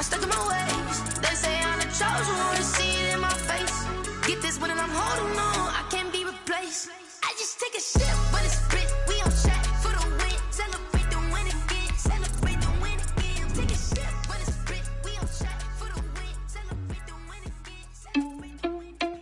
stuck in my ways. They say I'm the chosen one, see it in my face. Get this one and I'm holding on, I can't be replaced. I just take a sip, but it's spit. We on track for the win. Celebrate the win again. Celebrate the win again. Take a sip, but it's spit. We on track for the win. Celebrate the win again. Celebrate the win again.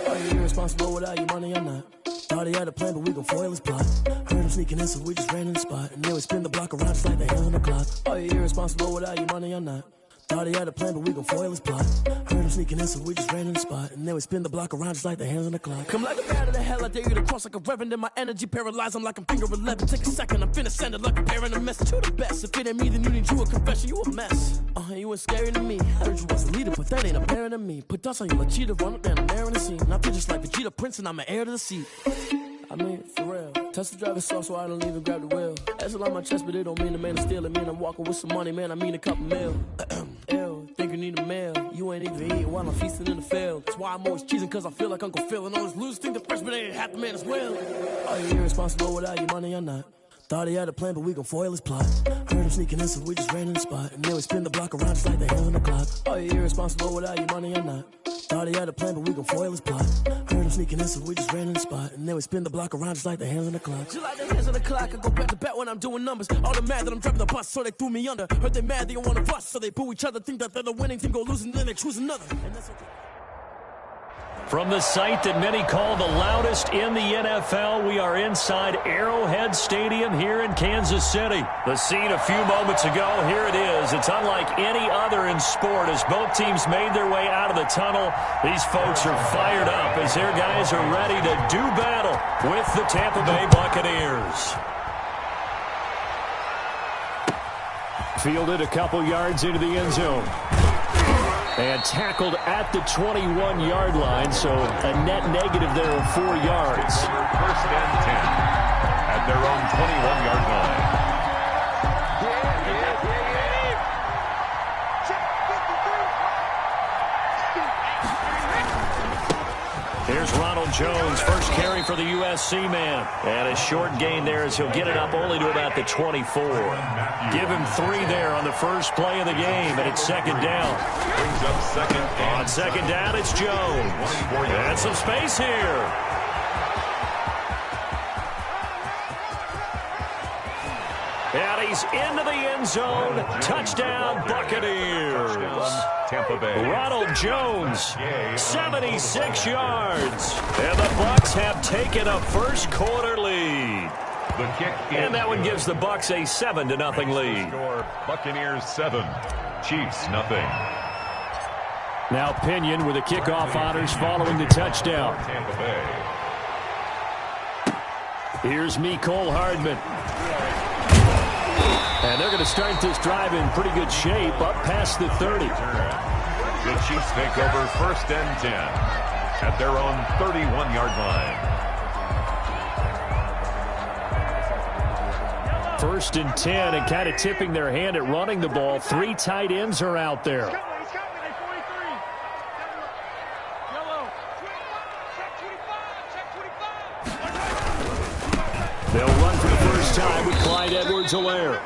Are you irresponsible without your money or not? Thought he had a plan, but we gon' foil his plot. Heard him sneaking in, so we just ran in the spot. And then we spin the block around just like the hands on the clock. Are you irresponsible without your money or not? Thought he had a plan, but we gon' foil his plot. Heard him sneaking in, so we just ran in the spot. And then we spin the block around just like the hands on the clock. Come like a bat of the hell, I dare you to cross like a reverend. And my energy paralyzed, I'm like I'm finger 11. Take a second, I'm finna send it like a bear in a message to the best. If it ain't me, then you need you a confession, you a mess. You ain't scary to me. Heard you was a leader, but that ain't apparent to me. Put dust on you like cheetah, run up down the air in the scene. And I feel just like Vegeta Prince, and I'm an heir to the seat. I mean, for real. Touch the driver's soft, so I don't even grab the wheel. That's on my chest, but it don't mean the man is stealing. Mean I'm walking with some money, man, I mean a couple mil. Ew, think you need a meal. You ain't even eating while I'm feasting in the field. That's why I'm always cheesing, cause I feel like Uncle Phil. And all those losers think the freshman ain't half the man as well. Are you irresponsible without your money or not? Thought he had a plan, but we gon' foil his plot. Heard him sneaking in, so we just ran in the spot. And then we spin the block around just like the hands on the clock. Are you irresponsible without your money or not? Thought he had a plan, but we gon' foil his plot. Heard him sneaking in, so we just ran in the spot. And then we spin the block around just like the hands on the clock. Just like the hands on the clock, I go back to back when I'm doing numbers. All the mad that I'm driving the bus, so they threw me under. Heard they mad, they don't wanna bust, so they boo each other. Think that they're the winning team, go losing, then they choose another. And that's okay. From the site that many call the loudest in the NFL, we are inside Arrowhead Stadium here in Kansas City. The scene a few moments ago, here it is. It's unlike any other in sport. As both teams made their way out of the tunnel, these folks are fired up as their guys are ready to do battle with the Tampa Bay Buccaneers. Fielded a couple yards into the end zone. And tackled at the 21-yard line, so a net negative there of 4 yards. First and 10 at their own 21-yard line. Here's Ronald Jones, first carry for the USC man. And a short gain there as he'll get it up only to about the 24. Give him 3 there on the first play of the game, and it's second down. Brings up second. On second down, it's Jones. And some space here. And he's into the end zone. Touchdown, Buccaneers. Tampa Bay. Ronald Jones, 76 yards. And the Bucs have taken a first quarter lead. The kick and that one gives the Bucs a 7-0 lead. Score, Buccaneers 7, Chiefs nothing. Now Pinion with the kickoff honors following the touchdown. Tampa Bay. Here's Mecole Hardman. And they're going to start this drive in pretty good shape, up past the 30. The Chiefs take over first and 10 at their own 31-yard line. First and 10, and kind of tipping their hand at running the ball. 3 tight ends are out there. They'll run for the first time with Clyde Edwards-Helaire.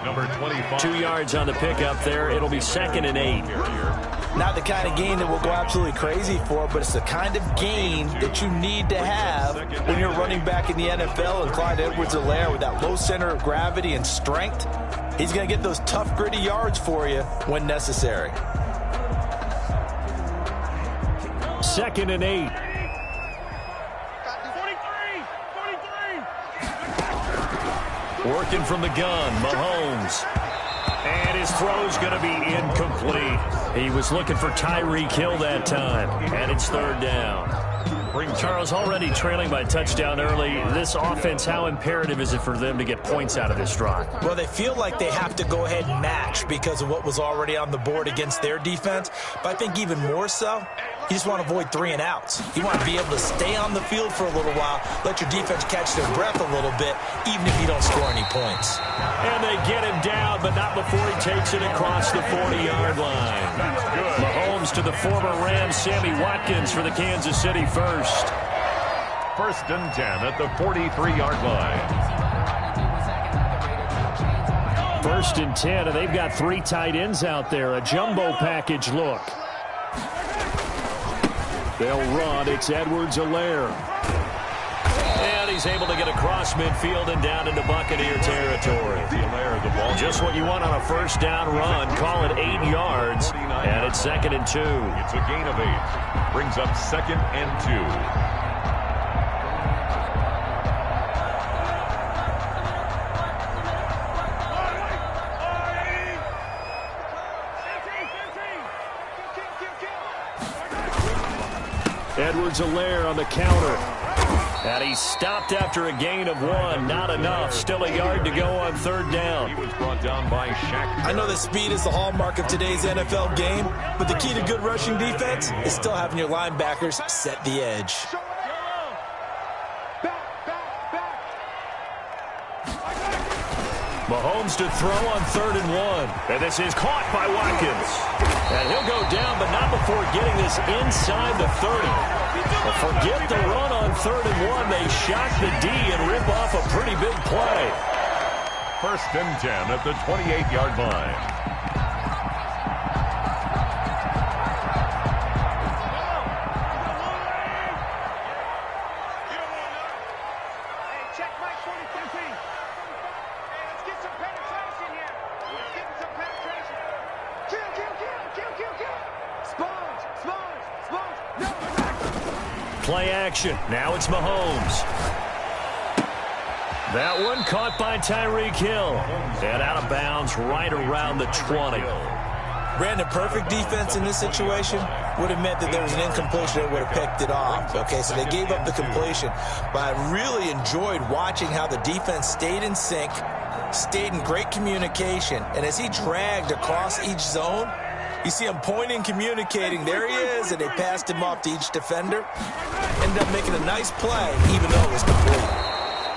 Number 25. 2 yards on the pickup there. It'll be 2nd and 8. Not the kind of game that we'll go absolutely crazy for, but it's the kind of game that you need to have when you're running back in the NFL. And Clyde Edwards-Helaire, with that low center of gravity and strength, he's going to get those tough, gritty yards for you when necessary. 2nd and 8. Working from the gun, Mahomes. And his throw's going to be incomplete. He was looking for Tyreek Hill that time, and it's 3rd down. Charles, already trailing by touchdown early. This offense, how imperative is it for them to get points out of this drive? Well, they feel like they have to go ahead and match because of what was already on the board against their defense. But I think even more so, you just want to avoid 3 and outs. You want to be able to stay on the field for a little while, let your defense catch their breath a little bit, even if you don't score any points. And they get him down, but not before he takes it across the 40-yard line. Mahomes to the former Rams, Sammy Watkins for the Kansas City first. 1st and 10 at the 43-yard line. 1st and 10, and they've got 3 tight ends out there. A jumbo package look. They'll run. It's Edwards-Helaire. And he's able to get across midfield and down into Buccaneer territory. Just what you want on a 1st down run. Call it 8 yards, and it's 2nd and 2. It's a gain of 8. Brings up 2nd and 2. Edwards-Helaire on the counter. And he's stopped after a gain of 1. Not enough. Still a yard to go on 3rd down. He was brought down by Shaq. I know that speed is the hallmark of today's NFL game, but the key to good rushing defense is still having your linebackers set the edge. Mahomes to throw on 3rd and 1. And this is caught by Watkins. And he'll go down, but not before getting this inside the 30. But forget the run on 3rd and 1. They shock the D and rip off a pretty big play. 1st and 10 at the 28-yard line. Play action. Now it's Mahomes. That one caught by Tyreek Hill. And out of bounds right around the 20. Brandon, perfect defense in this situation would have meant that there was an incompletion that would have picked it off. Okay, so they gave up the completion. But I really enjoyed watching how the defense stayed in sync, stayed in great communication. And as he dragged across each zone, you see him pointing, communicating. There he is, and they passed him off to each defender. Ended up making a nice play, even though it was complete.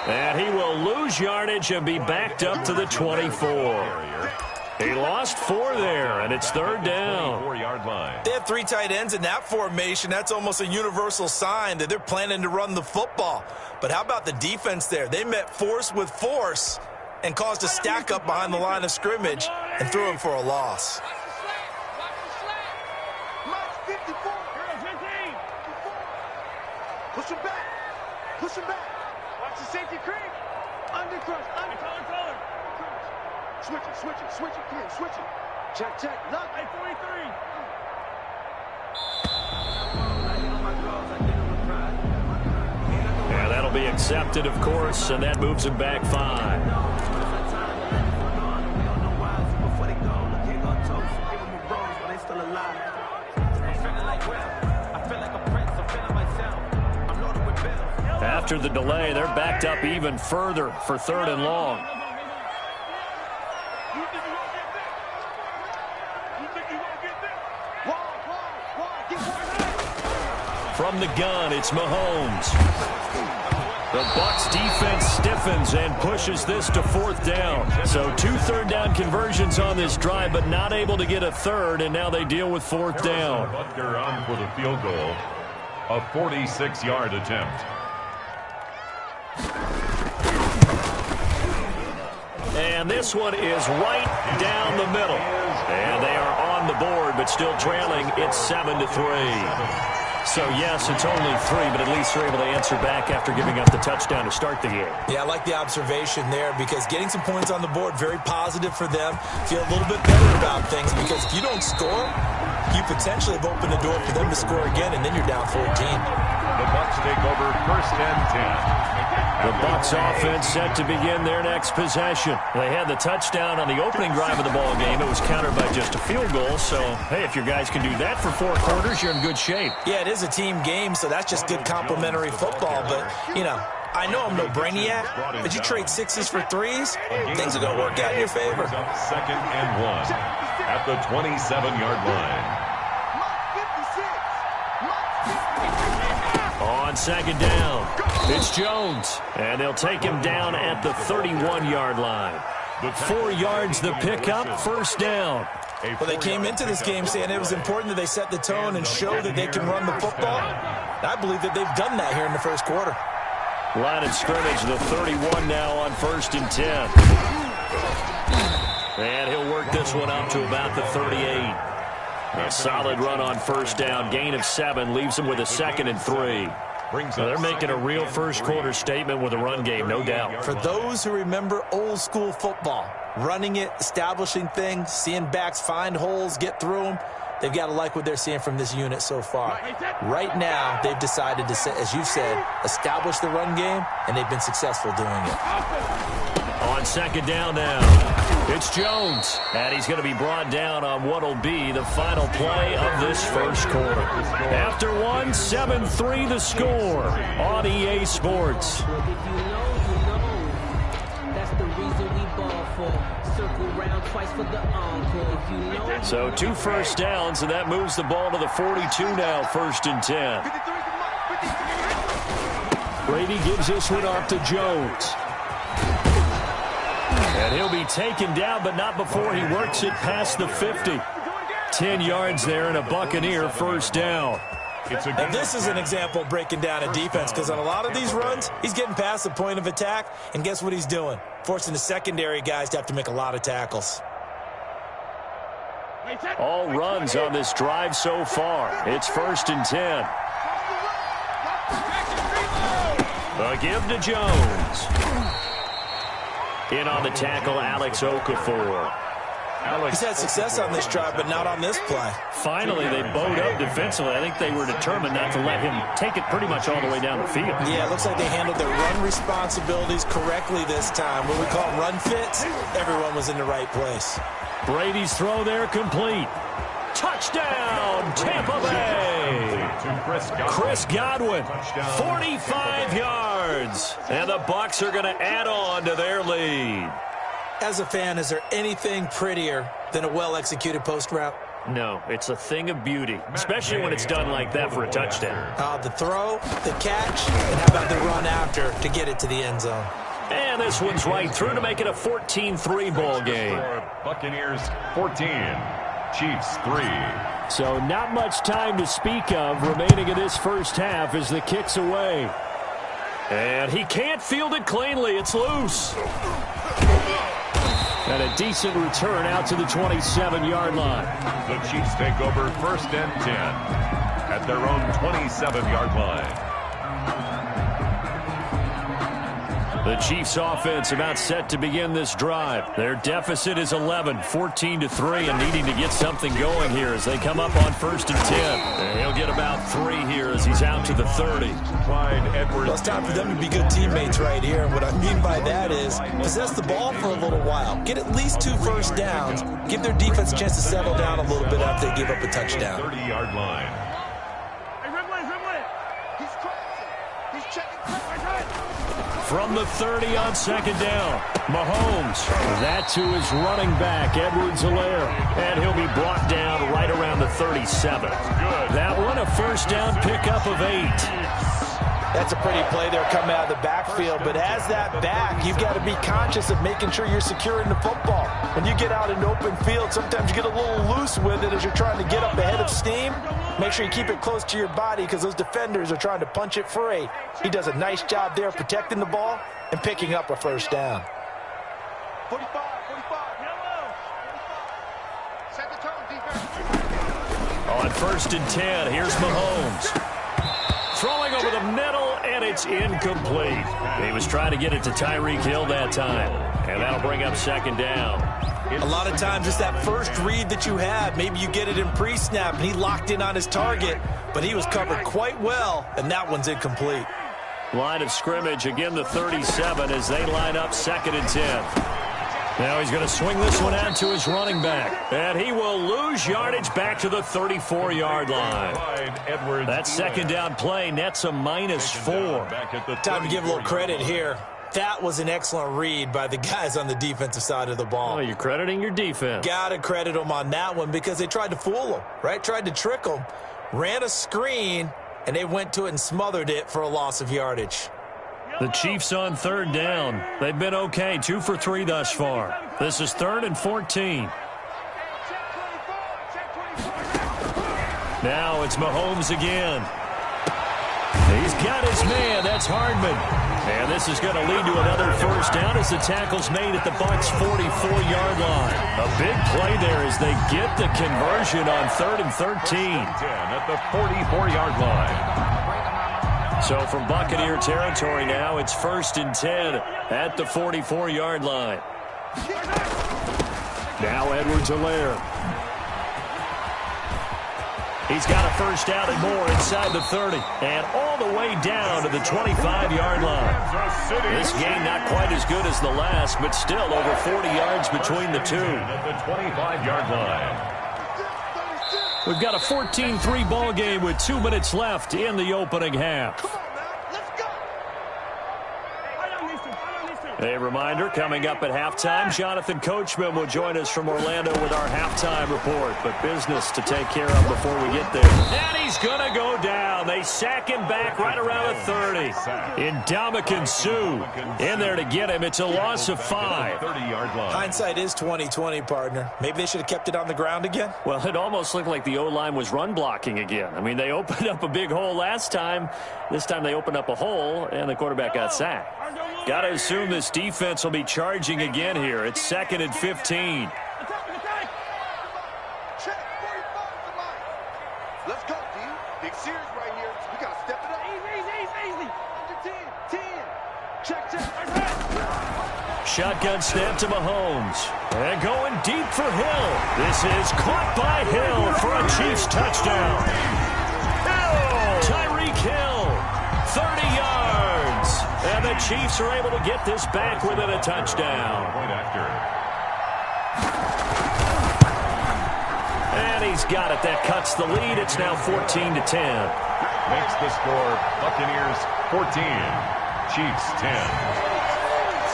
And he will lose yardage and be backed up to the 24. He lost 4 there, and it's 3rd down. 4-yard line. They have 3 tight ends in that formation. That's almost a universal sign that they're planning to run the football. But how about the defense there? They met force with force and caused a stack up behind the line of scrimmage and threw him for a loss. Push him back. Push him back. Watch the safety creep. Under crush. Under color. Switch it. Switch it. Switch it. Come here. Switch it. Check. Check. Look. 43. Yeah, that'll be accepted, of course, and that moves him back 5. After the delay, they're backed up even further for 3rd and long. From the gun, it's Mahomes. The Bucs defense stiffens and pushes this to 4th down. So 2 3rd down conversions on this drive, but not able to get a 3rd, and now they deal with 4th down. Butker on for the field goal. A 46-yard attempt. And this one is right down the middle. And they are on the board, but still trailing. It's 7-3. So, yes, it's only 3, but at least they're able to answer back after giving up the touchdown to start the game. Yeah, I like the observation there because getting some points on the board, very positive for them. Feel a little bit better about things because if you don't score, you potentially have opened the door for them to score again, and then you're down 14. The Bucs take over 1st and 10. The Bucs offense set to begin their next possession. They had the touchdown on the opening drive of the ball game. It was countered by just a field goal. So, hey, if your guys can do that for 4 quarters, you're in good shape. Yeah, it is a team game, so that's just good complimentary football. But, you know, I know I'm no brainiac, but you trade 6s for 3s, things are going to work out in your favor. Second and 1 at the 27-yard line. On second down, it's Jones, and they'll take him down at the 31-yard line. 4 yards the pickup, first down. Well, they came into this game saying it was important that they set the tone and show that they can run the football. I believe that they've done that here in the first quarter. Line of scrimmage, the 31 now on 1st and 10. And he'll work this one up to about the 38. A solid run on first down. Gain of 7 leaves them with a 2nd and 3. So they're making a real first quarter statement with a run game, no doubt. For those who remember old school football, running it, establishing things, seeing backs find holes, get through them, they've got to like what they're seeing from this unit so far. Right now, they've decided to, as you said, establish the run game, and they've been successful doing it. On second down now, it's Jones, and he's going to be brought down on what will be the final play of this first quarter. After 1, 7-3 the score on EA Sports. So 2 first downs, and that moves the ball to the 42 now, 1st and 10. Brady gives this one off to Jones. And he'll be taken down, but not before he works it past the 50. 10 yards there and a Buccaneer first down. And this is an example of breaking down a defense, because on a lot of these runs, he's getting past the point of attack, and guess what he's doing? Forcing the secondary guys to have to make a lot of tackles. All runs on this drive so far. It's 1st and 10. A give to Jones. In on the tackle, Alex Okafor. He's had success on this drive, but not on this play. Finally, they bowed up defensively. I think they were determined not to let him take it pretty much all the way down the field. Yeah, it looks like they handled their run responsibilities correctly this time. What we call run fits, everyone was in the right place. Brady's throw there complete. Touchdown, Tampa Bay. Chris Godwin, 45 yards. And the Bucs are going to add on to their lead. As a fan, is there anything prettier than a well-executed post route? No, it's a thing of beauty, especially when it's done like that for a touchdown. The throw, the catch, and how about the run after to get it to the end zone? And this one's right through to make it a 14-3 ball game. Buccaneers 14, Chiefs 3. So not much time to speak of remaining in this first half as the kick's away. And he can't field it cleanly. It's loose. And a decent return out to the 27-yard line. The Chiefs take over 1st and 10 at their own 27-yard line. The Chiefs offense about set to begin this drive. Their deficit is 11, 14-3, and needing to get something going here as they come up on 1st and 10. And he'll get about 3 here as he's out to the 30. Well, it's time for them to be good teammates right here. And what I mean by that is possess the ball for a little while. Get at least 2 first downs. Give their defense a chance to settle down a little bit after they give up a touchdown. 30-yard line. From the 30 on second down, Mahomes. That to his running back, Edwards-Helaire. And he'll be brought down right around the 37. That one, a first down pickup of 8. That's a pretty play there coming out of the backfield, but as that back, you've got to be conscious of making sure you're securing the football. When you get out in open field, sometimes you get a little loose with it as you're trying to get up ahead of steam. Make sure you keep it close to your body because those defenders are trying to punch it free. He does a nice job there protecting the ball and picking up a first down. 45. Set the tone, defense. On 1st and 10, here's Mahomes. Throwing over the middle, and it's incomplete. He was trying to get it to Tyreek Hill that time, and that'll bring up second down. A lot of times it's that first read that you have. Maybe you get it in pre-snap, and he locked in on his target, but he was covered quite well, and that one's incomplete. line of scrimmage. Again, the 37 as they line up 2nd and 10. Now he's going to swing this one out to his running back. And he will lose yardage back to the 34-yard line. That second down play nets a -4. Time to give a little credit here. That was an excellent read by the guys on the defensive side of the ball. Oh, you're crediting your defense. Got to credit them on that one because they tried to fool them, right? Tried to trick them. Ran a screen, and they went to it and smothered it for a loss of yardage. The Chiefs on 3rd down. They've been okay, 2 for 3 thus far. This is 3rd and 14. Now it's Mahomes again. He's got his man. That's Hardman. And this is going to lead to another first down as the tackle's made at the Bucs' 44-yard line. A big play there as they get the conversion on 3rd and 13. At the 44-yard line. So from Buccaneer territory now, it's 1st and 10 at the 44-yard line. Now Edwards-Helaire. He's got a first down and more inside the 30 and all the way down to the 25-yard line. This game not quite as good as the last, but still over 40 yards between the two. At the 25-yard line. We've got a 14-3 ball game with 2 minutes left in the opening half. A reminder, coming up at halftime, Jonathan Coachman will join us from Orlando with our halftime report. But business to take care of before we get there. And he's going to go down. They sack him back right around the 30. Ndamukong Suh in there to get him. It's a loss of 5. 30-yard line. Hindsight is 20/20, partner. Maybe they should have kept it on the ground again. Well, it almost looked like the O-line was run blocking again. I mean, they opened up a big hole last time. This time they opened up a hole, and the quarterback got sacked. Got to assume this defense will be charging again here. It's 2nd and 15. Let's go, D. Big series right here. We got to step it up. Easy. Under 10. Check. Shotgun snap to Mahomes. And going deep for Hill. This is caught by Hill for a Chiefs touchdown. Tyreek Hill, 30 yards. And the Chiefs are able to get this back within a touchdown. And he's got it. That cuts the lead. It's now 14-10. Makes the score Buccaneers 14, Chiefs 10.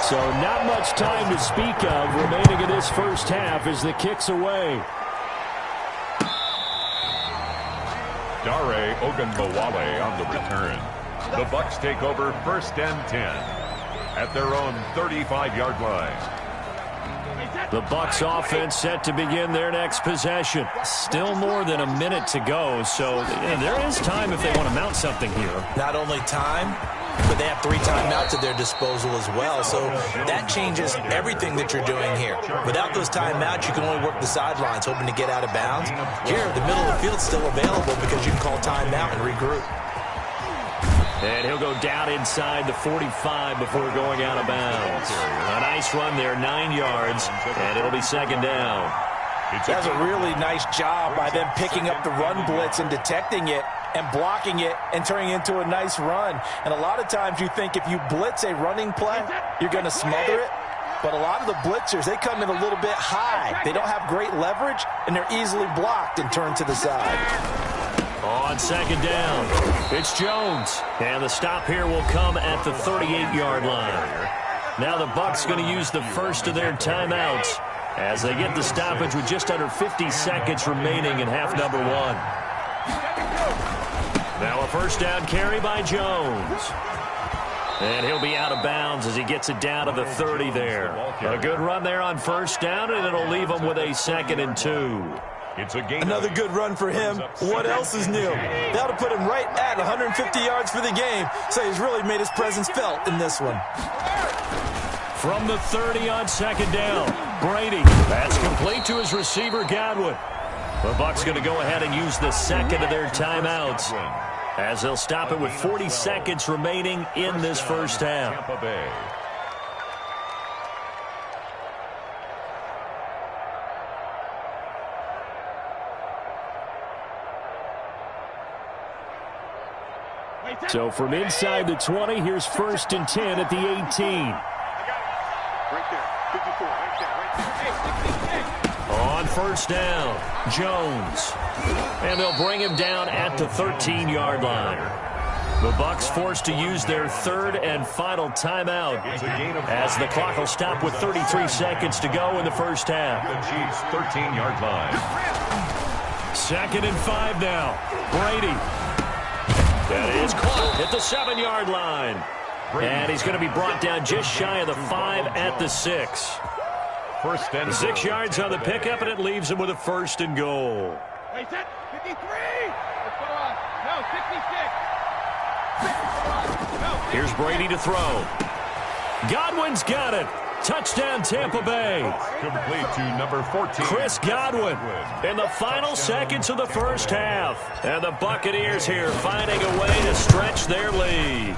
So not much time to speak of remaining in this first half as the kick's away. Dare Ogunbowale on the return. The Bucs take over 1st and 10 at their own 35-yard line. The Bucs offense set to begin their next possession. Still more than a minute to go, so there is time if they want to mount something here. Not only time, but they have 3 timeouts at their disposal as well. So that changes everything that you're doing here. Without those timeouts, you can only work the sidelines, hoping to get out of bounds. Here, the middle of the field's still available because you can call timeout and regroup. And he'll go down inside the 45 before going out of bounds. A nice run there, 9 yards, and it'll be 2nd down. That's a really nice job by them picking up the run blitz and detecting it and blocking it and turning it into a nice run. And a lot of times you think if you blitz a running play, you're going to smother it. But a lot of the blitzers, they come in a little bit high. They don't have great leverage, and they're easily blocked and turned to the side. On 2nd down, it's Jones. And the stop here will come at the 38-yard line. Now the Bucs going to use the first of their timeouts as they get the stoppage with just under 50 seconds remaining in half number 1. Now a first down carry by Jones. And he'll be out of bounds as he gets it down to the 30 there. A good run there on first down, and it'll leave him with a 2nd and 2. It's a game. Another good run for him. What else is new? That'll put him right at 150 yards for the game. So he's really made his presence felt in this one. From the 30 on 2nd down, Brady. That's complete to his receiver, Godwin. The Bucs going to go ahead and use the 2nd of their timeouts as they'll stop it with 40 seconds remaining in this first half. Tampa Bay. So from inside the 20, here's 1st and 10 at the 18. Right there. 54. Right there. On 1st down, Jones. And they'll bring him down at the 13-yard line. The Bucs forced to use their 3rd and final timeout as the clock will stop with 33 seconds to go in the first half. The Chiefs' 13-yard line. 2nd and 5 now. Brady. That is caught at the 7-yard line. And he's going to be brought down just shy of the 5 at the 6. 1st and 6 yards on the pickup, and it leaves him with a 1st and goal. Wait, set. 53. No, 66. Here's Brady to throw. Godwin's got it. Touchdown, Tampa Bay. complete to number 14. Chris Godwin in the final seconds of the first half. And the Buccaneers here finding a way to stretch their lead.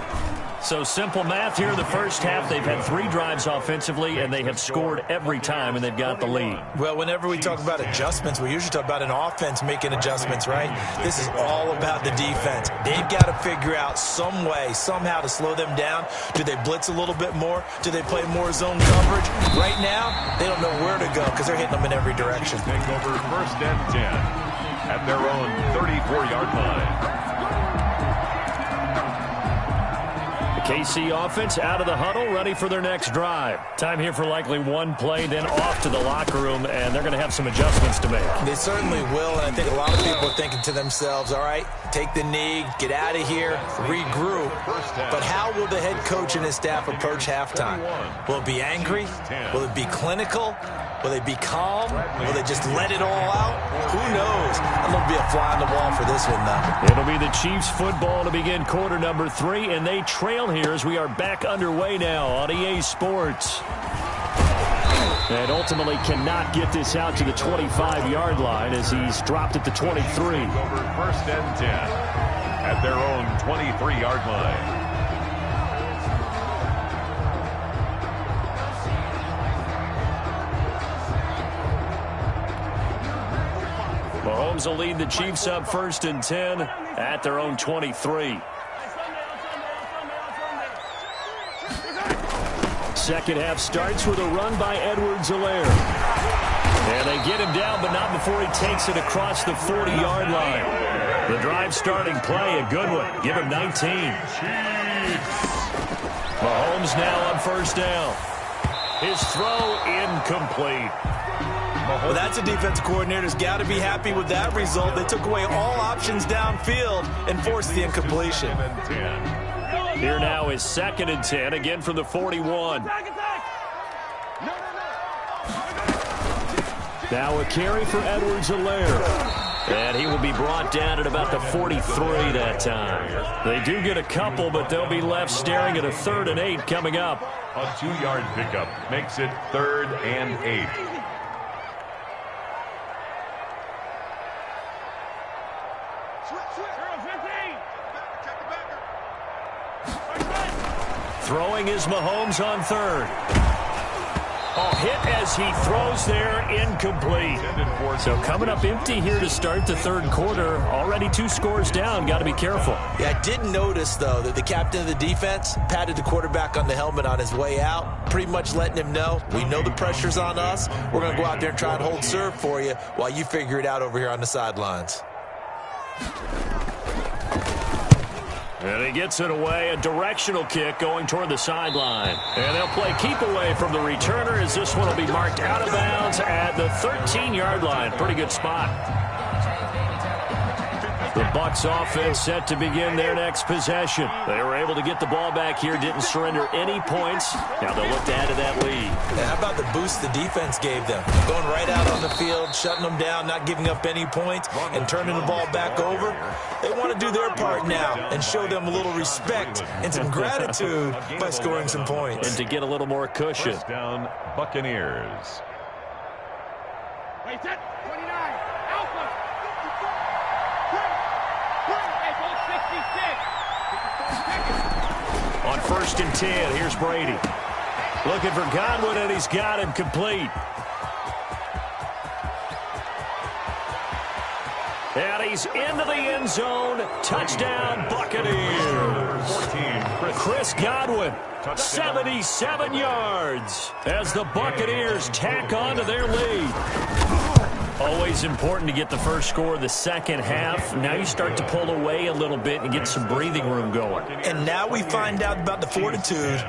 So simple math here in the first half. They've had 3 drives offensively, and they have scored every time, and they've got the lead. Well, whenever we talk about adjustments, we usually talk about an offense making adjustments, right? This is all about the defense. They've got to figure out some way, somehow to slow them down. Do they blitz a little bit more? Do they play more zone coverage? Right now, they don't know where to go because they're hitting them in every direction. Take over 1st and 10 at their own 34-yard line. KC offense out of the huddle, ready for their next drive. Time here for likely one play, then off to the locker room, and they're going to have some adjustments to make. They certainly will, and I think a lot of people are thinking to themselves, all right, take the knee, get out of here, regroup. But how will the head coach and his staff approach halftime? Will it be angry? Will it be clinical? Will they be calm? Will they just let it all out? Who knows? I'm going to be a fly on the wall for this one, though. It'll be the Chiefs football to begin quarter number 3, and they trail here as we are back underway now on EA Sports. And ultimately cannot get this out to the 25-yard line as he's dropped at the 23. Over 1st and 10 at their own 23-yard line. Mahomes will lead the Chiefs up 1st and 10 at their own 23. Second half starts with a run by Edwards-Helaire. And they get him down, but not before he takes it across the 40-yard line. The drive starting play, a good one. Give him 19. Mahomes now on 1st down. His throw incomplete. Well, that's a defense coordinator's got to be happy with that result. They took away all options downfield and forced the incompletion. Here now is 2nd and 10, again from the 41. Now a carry for Edwards-Helaire. And he will be brought down at about the 43 that time. They do get a couple, but they'll be left staring at a 3rd and 8 coming up. A 2-yard pickup makes it 3rd and 8. Throwing is Mahomes on 3rd. Oh, hit as he throws there, incomplete. So coming up empty here to start the 3rd quarter. Already 2 scores down. Got to be careful. Yeah, I did notice, though, that the captain of the defense patted the quarterback on the helmet on his way out, pretty much letting him know, we know the pressure's on us. We're going to go out there and try and hold serve for you while you figure it out over here on the sidelines. And he gets it away, a directional kick going toward the sideline. And they'll play keep away from the returner as this one will be marked out of bounds at the 13-yard line. Pretty good spot. The Bucs offense set to begin their next possession. They were able to get the ball back here, didn't surrender any points. Now they'll look to add to that lead. And how about the boost the defense gave them? Going right out on the field, shutting them down, not giving up any points, and turning the ball back over. They want to do their part now and show them a little respect and some gratitude by scoring some points. And to get a little more cushion. 1st down, Buccaneers. Wait, set. 29. Alpha. On 1st and 10, here's Brady. Looking for Godwin, and he's got him complete. And he's into the end zone. Touchdown, Buccaneers. 14, Chris Godwin, 77 yards as the Buccaneers tack on to their lead. Always important to get the first score of the second half. Now you start to pull away a little bit and get some breathing room going. And now we find out about the fortitude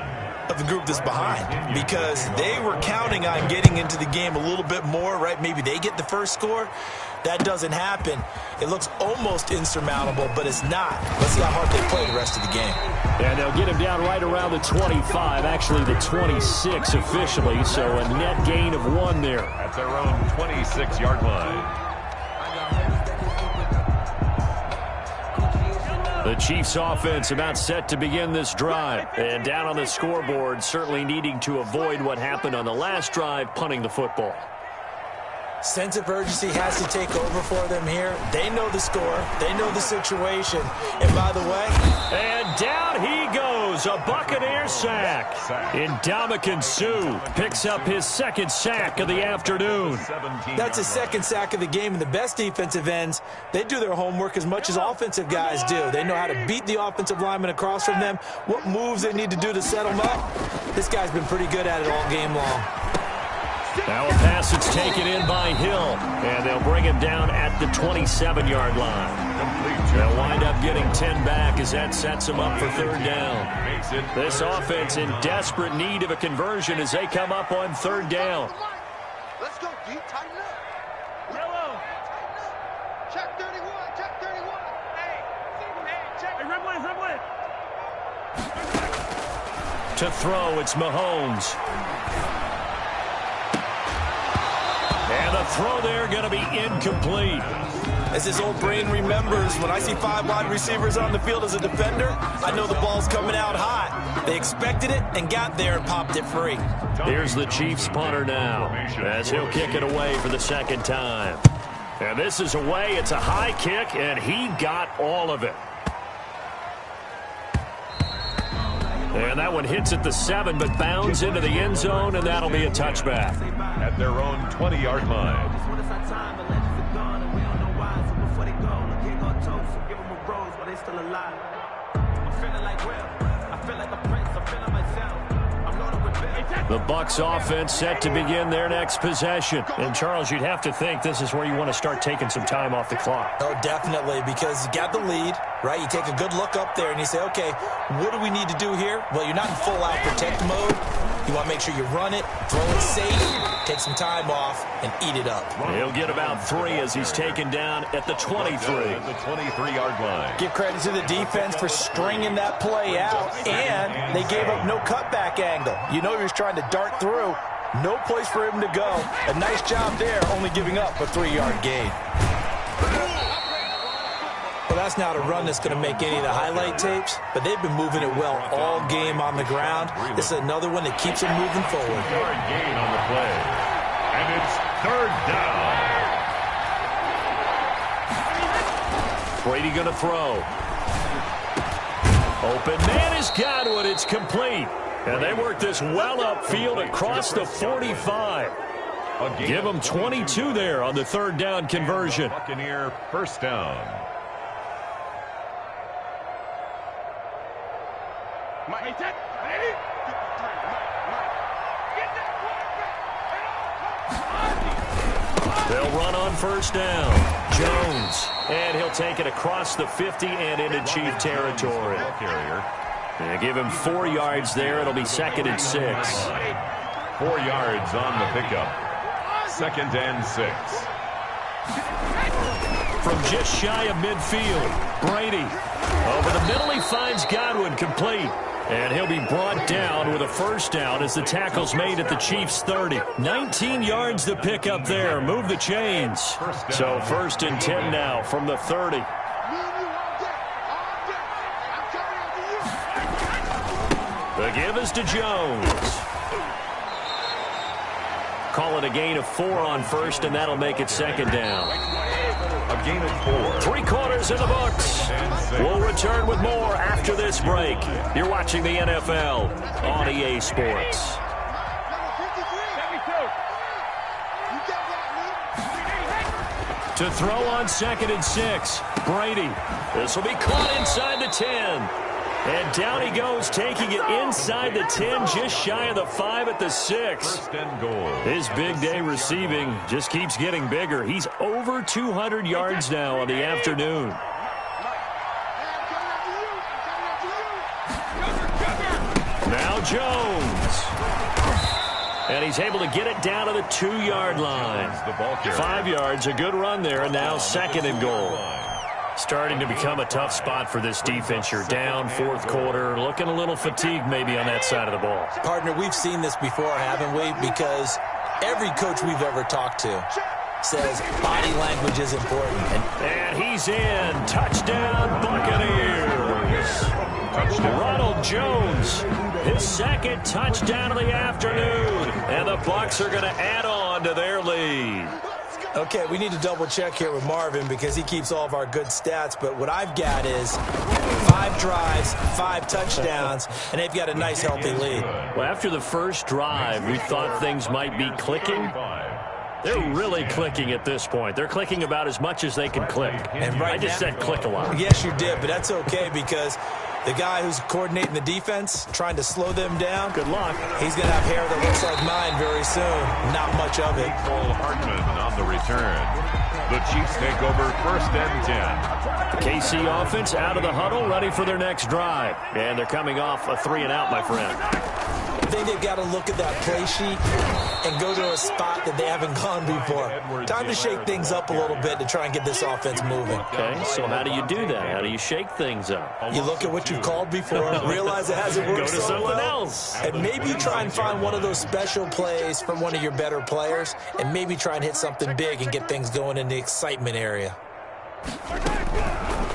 of the group that's behind, because they were counting on getting into the game a little bit more, right? Maybe they get the first score. That doesn't happen. It looks almost insurmountable, but it's not. Let's see how hard they play the rest of the game. And they'll get him down right around the 25, actually the 26 officially, so a net gain of 1 there. At their own 26-yard line. The Chiefs offense about set to begin this drive. And down on the scoreboard, certainly needing to avoid what happened on the last drive, punting the football. Sense of urgency has to take over for them here. They know the score. They know the situation. And by the way... And down he goes. A Buccaneer sack. Ndamukong Suh picks up his second sack of the afternoon. That's his second sack of the game. And the best defensive ends, they do their homework as much as offensive guys do. They know how to beat the offensive lineman across from them, what moves they need to do to set them up. This guy's been pretty good at it all game long. Now a pass that's taken in by Hill, and they'll bring him down at the 27-yard line. They'll wind up getting 10 back as that sets them up for third down. This offense in desperate need of a conversion as they come up on third down. Let's go, D. Tighten up. Yellow. Check 31. Check 31. Hey, check. Hey, red one. To throw, it's Mahomes. And the throw there going to be incomplete. As his old brain remembers, when I see 5 wide receivers on the field as a defender, I know the ball's coming out hot. They expected it and got there and popped it free. Here's the Chiefs punter now as he'll kick it away for the second time. And this is away. It's a high kick, and he got all of it. And that one hits at the 7, but bounds into the end zone, and that'll be a touchback. At their own 20-yard line. The Bucs offense set to begin their next possession. And, Charles, you'd have to think this is where you want to start taking some time off the clock. Oh, definitely, because you got the lead, right? You take a good look up there and you say, okay, what do we need to do here? Well, you're not in full-out protect mode. You want to make sure you run it, throw it safe, take some time off, and eat it up. He'll get about 3 as he's taken down at the 23. At the 23-yard line. Give credit to the defense for stringing that play out, and they gave up no cutback angle. You know he was trying to dart through. No place for him to go. A nice job there, only giving up a 3-yard gain. Well, that's not a run that's going to make any of the highlight tapes, but they've been moving it well all game on the ground. This is another one that keeps them moving forward. 3-yard gain on the play. And it's third down. Brady going to throw. Open man is Godwin. It's complete. And they work this well upfield across the 45. Give them 22 there on the third down conversion. Buccaneer first down. They'll run on first down. Jones. And he'll take it across the 50 and into Chief territory. And give him 4 yards there. It'll be 2nd and 6. 4 yards on the pickup. 2nd and 6. From just shy of midfield, Brady. Over the middle, he finds Godwin complete. And he'll be brought down with a first down as the tackle's made at the Chiefs' 30. 19 yards to pick up there. Move the chains. So 1st and 10 now from the 30. The give is to Jones. Call it a gain of 4 on first, and that'll make it 2nd down. A gain of 4. 3 quarters in the books. We'll return with more after this break. You're watching the NFL on EA Sports. To throw on 2nd and 6. Brady. This will be caught inside the 10. And down he goes, taking it inside the 10, just shy of the 5 at the 6. First and goal. His big day receiving just keeps getting bigger. He's over 200 yards now on the afternoon. Now Jones. And he's able to get it down to the 2-yard line. 5 yards, a good run there, and now 2nd and goal. Starting to become a tough spot for this defense. You're down 4th quarter, looking a little fatigued maybe on that side of the ball. Partner, we've seen this before, haven't we? Because every coach we've ever talked to says body language is important. And he's in. Touchdown, Buccaneers. Ronald Jones, his 2nd touchdown of the afternoon. And the Bucs are going to add on to their lead. Okay, we need to double check here with Marvin because he keeps all of our good stats. But what I've got is 5 drives, 5 touchdowns, and they've got a nice, healthy lead. Well, after the first drive, we thought things might be clicking. They're really clicking at this point. They're clicking about as much as they can click. And right I just said click a lot. Yes, you did, but that's okay because the guy who's coordinating the defense, trying to slow them down, good luck. He's going to have hair that looks like mine very soon. Not much of it. Paul Hartman on the return. The Chiefs take over 1st and 10. The KC offense out of the huddle, ready for their next drive. And they're coming off a 3-and-out, my friend. I think they've got to look at that play sheet and go to a spot that they haven't gone before. Time to shake things up a little bit to try and get this offense moving. Okay, so how do you do that? How do you shake things up? You look at what you've called before, realize it hasn't worked Go to so something well, else. and maybe try and find one of those special plays from one of your better players, and maybe try and hit something big and get things going in the excitement area.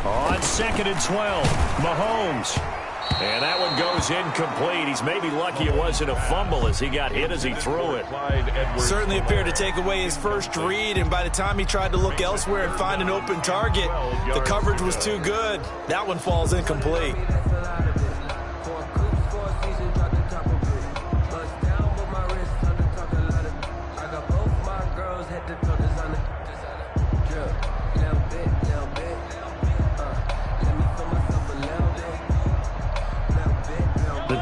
On 2nd and 12, Mahomes. And that one goes incomplete. He's maybe lucky it wasn't a fumble as he got hit as he threw it. Certainly appeared to take away his first read, and by the time he tried to look elsewhere and find an open target, the coverage was too good. That one falls incomplete.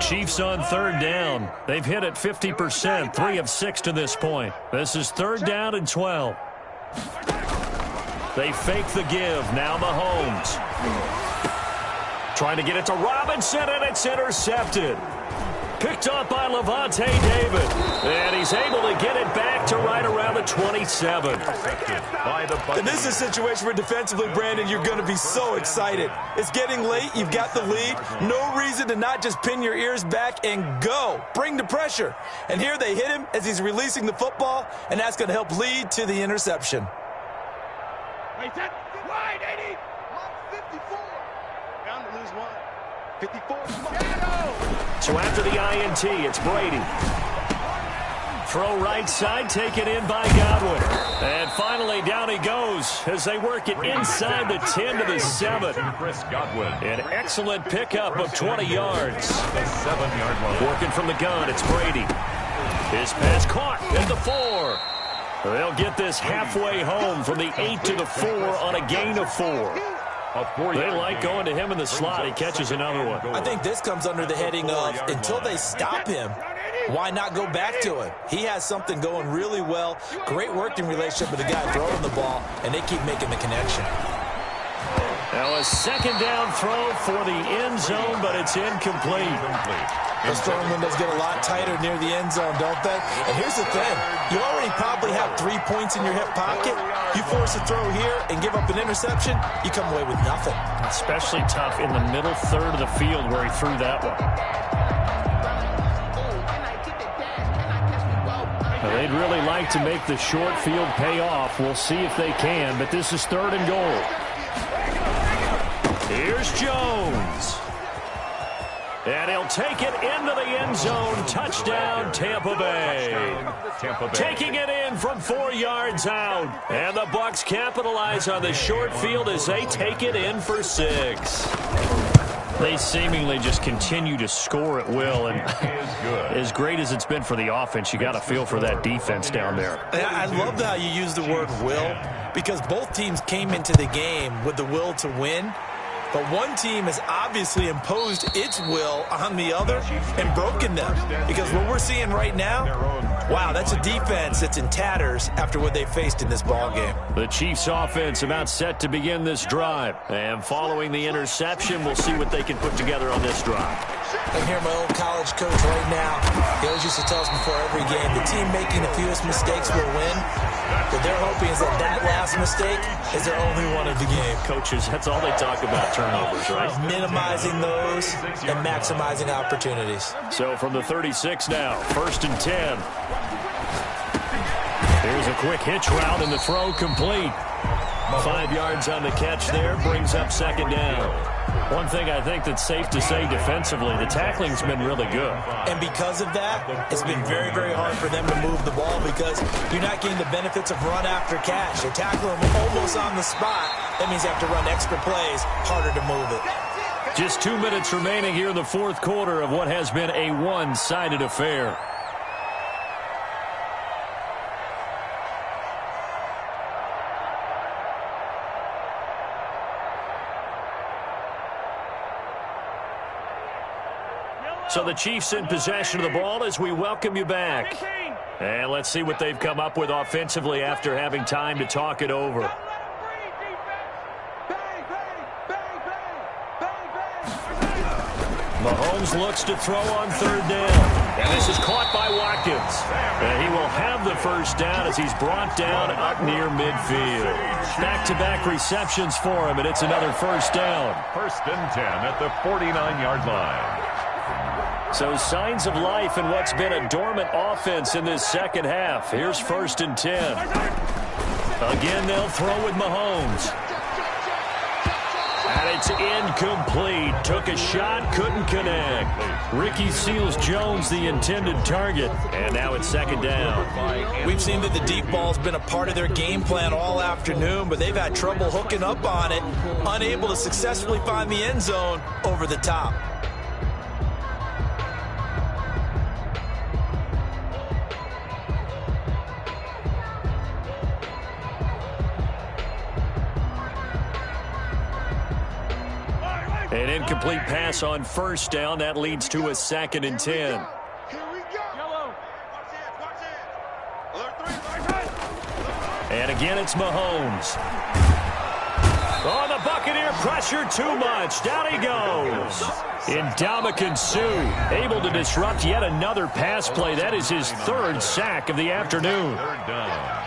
Chiefs on 3rd down. They've hit it 50%, 3 of 6 to this point. This is 3rd down and 12. They fake the give. Now Mahomes. Trying to get it to Robinson, and it's intercepted. Picked up by Levante David. And he's able to get it back to right around the 27. And this is a situation where defensively, Brandon, you're going to be so excited. It's getting late. You've got the lead. No reason to not just pin your ears back and go. Bring the pressure. And here they hit him as he's releasing the football, and that's going to help lead to the interception. Wide 80. 54. Bound to lose one. 54. So after the INT, it's Brady. Throw right side, taken in by Godwin. And finally, down he goes as they work it inside the 10 to the 7. An excellent pickup of 20 yards. The 7-yard line. Working from the gun, it's Brady. His pass caught at the 4. They'll get this halfway home from the 8 to the 4 on a gain of 4. They like going to him in the slot. He catches another one. I think this comes under the heading of until they stop him, why not go back to him? He has something going really well. Great working relationship with the guy throwing the ball, and they keep making the connection. Now a 2nd down throw for the end zone, but it's incomplete. Those throwing windows get a lot tighter near the end zone, don't they? And here's the thing. You already probably have 3 points in your hip pocket. You force a throw here and give up an interception, you come away with nothing. Especially tough in the middle third of the field where he threw that one. Now, they'd really like to make the short field pay off. We'll see if they can, but this is 3rd and goal. Here's Jones. And he'll take it into the end zone. Touchdown, Tampa Bay. Taking it in from 4 yards out. And the Bucs capitalize on the short field as they take it in for 6. They seemingly just continue to score at will, and as great as it's been for the offense, you got to feel for that defense down there. I love how you use the word will, because both teams came into the game with the will to win. But one team has obviously imposed its will on the other and broken them. Because what we're seeing right now, wow, that's a defense that's in tatters after what they faced in this ballgame. The Chiefs offense about set to begin this drive. And following the interception, we'll see what they can put together on this drive. I hear my old college coach right now. He always used to tell us before every game, the team making the fewest mistakes will win. What they're hoping is that last mistake is their only one of the game. Coaches, that's all they talk about, turnovers, right? Minimizing those and maximizing opportunities. So from the 36 now, 1st and 10. Here's a quick hitch route and the throw complete. 5 yards on the catch there, brings up 2nd down. One thing I think that's safe to say defensively, the tackling's been really good. And because of that, it's been very, very hard for them to move the ball because you're not getting the benefits of run after catch. They tackle them almost on the spot. That means you have to run extra plays, harder to move it. Just 2 minutes remaining here in the 4th quarter of what has been a one-sided affair. So the Chiefs in possession of the ball as we welcome you back. And let's see what they've come up with offensively after having time to talk it over. Mahomes looks to throw on 3rd down. And this is caught by Watkins. And he will have the 1st down as he's brought down up near midfield. Back-to-back receptions for him, and it's another 1st down. 1st and 10 at the 49-yard line. So signs of life in what's been a dormant offense in this 2nd half. Here's 1st and 10. Again, they'll throw with Mahomes. And it's incomplete. Took a shot, couldn't connect. Ricky Seals-Jones, the intended target. And now it's 2nd down. We've seen that the deep ball's been a part of their game plan all afternoon, but they've had trouble hooking up on it, unable to successfully find the end zone over the top. An incomplete pass on 1st down. That leads to a 2nd and 10. Here we go. Yellow. And again, it's Mahomes. Oh, the Buccaneer pressure too much. Down he goes. Ndamukong Suh able to disrupt yet another pass play. That is his 3rd sack of the afternoon. 3rd down.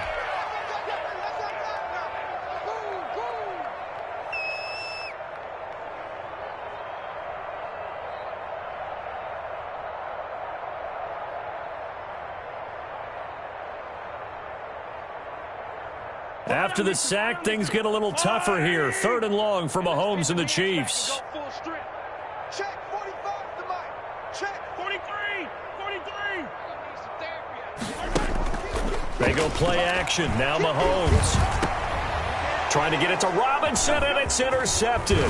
After the sack, things get a little tougher here. 3rd and long for Mahomes and the Chiefs. Check 45 to Mike. Check 43. 43. They go play action. Now Mahomes. Trying to get it to Robinson, and it's intercepted.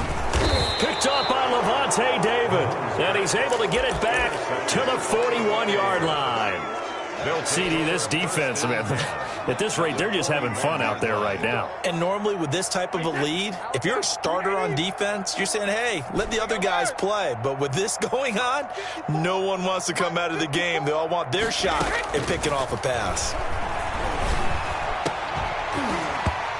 Picked up by Levante David. And he's able to get it back to the 41-yard line. CD, this defense, man, at this rate, they're just having fun out there right now. And normally with this type of a lead, if you're a starter on defense, you're saying, hey, let the other guys play. But with this going on, no one wants to come out of the game. They all want their shot at picking off a pass.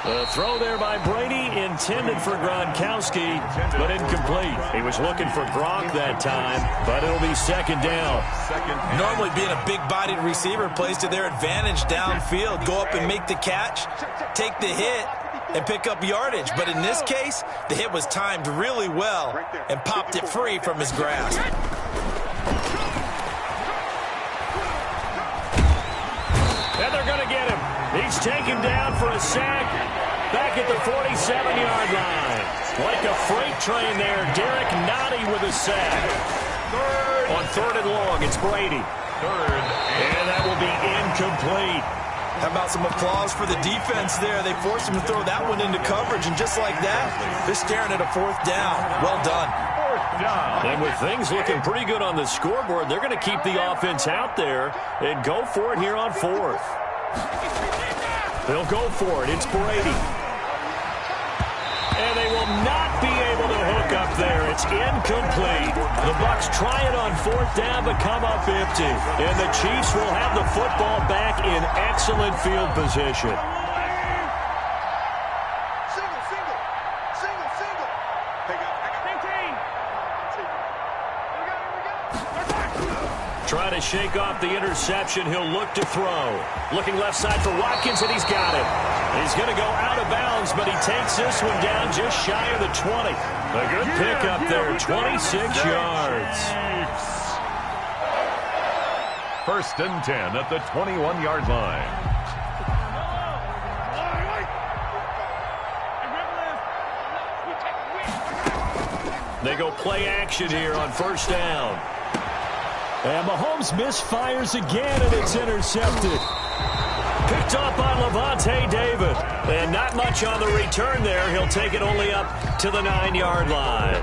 The throw there by Brady, intended for Gronkowski, but incomplete. He was looking for Gronk that time, but it'll be 2nd down. Normally being a big-bodied receiver plays to their advantage downfield. Go up and make the catch, take the hit, and pick up yardage. But in this case, the hit was timed really well and popped it free from his grasp. And they're going to get him. He's taken down for a sack back at the 47-yard line. Like a freight train there, Derek Nottie with a sack. On 3rd and long, it's Brady. 3rd. And that will be incomplete. How about some applause for the defense there? They forced him to throw that one into coverage, and just like that, they're staring at a 4th down. Well done. 4th down. And with things looking pretty good on the scoreboard, they're going to keep the offense out there and go for it here on 4th. They'll go for it. It's Brady. And they will not be able to hook up there. It's incomplete. The Bucs try it on 4th down, but come up empty. And the Chiefs will have the football back in excellent field position. Trying to shake off the interception. He'll look to throw. Looking left side for Watkins, and he's got it. He's going to go out of bounds, but he takes this one down just shy of the 20. A good pickup there, 26 yards. 1st and 10 at the 21-yard line. They go play action here on 1st down. And Mahomes misfires again, and it's intercepted. Picked up by Levante David. And not much on the return there. He'll take it only up to the 9-yard line.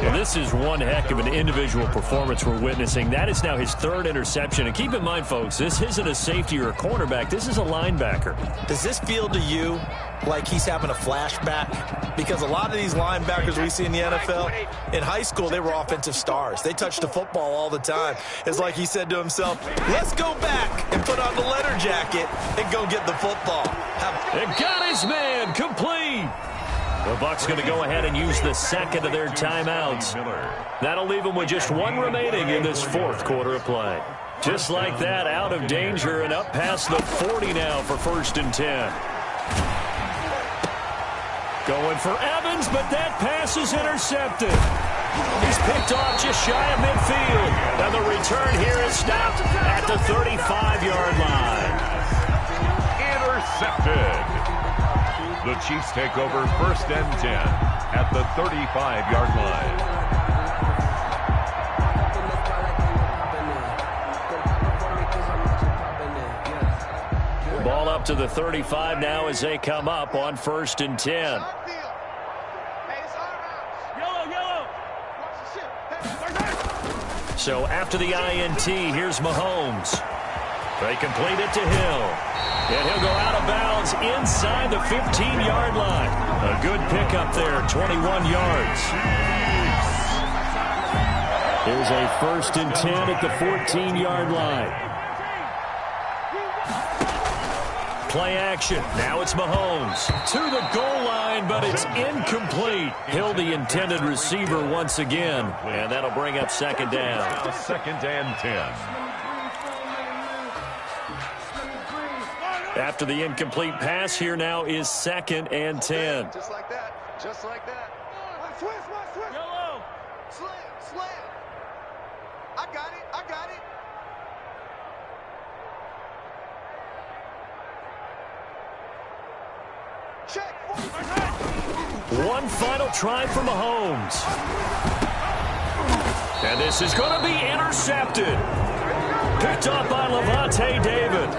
And this is one heck of an individual performance we're witnessing. That is now his 3rd interception. And keep in mind, folks, this isn't a safety or a cornerback. This is a linebacker. Does this feel to you like he's having a flashback? Because a lot of these linebackers we see in the NFL, in high school, they were offensive stars. They touched the football all the time. It's like he said to himself, let's go back and put on the letter jacket and go get the football. And got his man complete. The Bucs going to go ahead and use the 2nd of their timeouts. That'll leave them with just 1 remaining in this 4th quarter of play. Just like that, out of danger and up past the 40 now for 1st and 10. Going for Evans, but that pass is intercepted. He's picked off just shy of midfield. And the return here is stopped at the 35-yard line. Intercepted. The Chiefs take over 1st and 10 at the 35-yard line. Ball up to the 35 now as they come up on 1st and 10. So after the INT, here's Mahomes. They complete it to Hill. And he'll go out of bounds inside the 15-yard line. A good pickup there, 21 yards. Here's a 1st and 10 at the 14-yard line. Play action. Now it's Mahomes to the goal line, but it's incomplete. Hill, the intended receiver once again. And that'll bring up 2nd down. 2nd and 10. After the incomplete pass, here now is 2nd and 10. Just like that. Just like that. Switch. Yellow. Slam. I got it. Check. One final try for Mahomes. And this is going to be intercepted. Picked up by Levante David.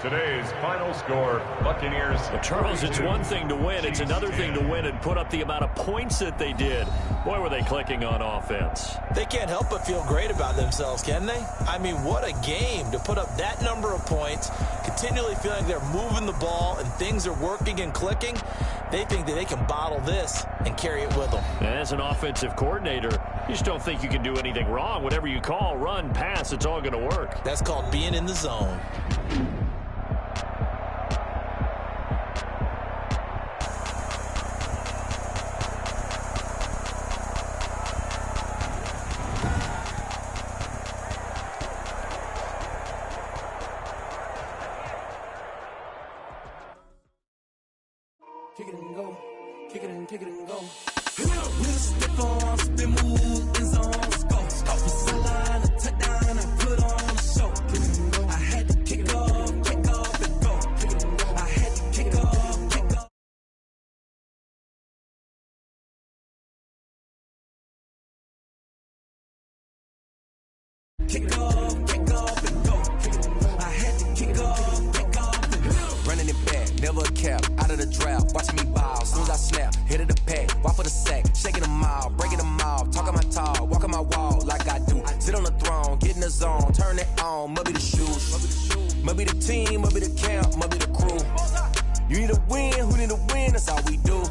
Today's final score, Buccaneers. Well, Charles, it's one thing to win. It's another thing to win and put up the amount of points that they did. Boy, were they clicking on offense. They can't help but feel great about themselves, can they? I mean, what a game to put up that number of points, continually feeling they're moving the ball and things are working and clicking. They think that they can bottle this and carry it with them. As an offensive coordinator, you just don't think you can do anything wrong. Whatever you call, run, pass, it's all going to work. That's called being in the zone. Kick it and go. Kick it and kick it and go. Never a cap, out of the draft, watching me ball. Soon as I snap, hit of the pack, walk for the sack, shaking them all, breaking them all, talking my talk, walking my wall like I do. Sit on the throne, team, I'll be the camp, I'll be the crew. You need a win, who need a win, that's all we do.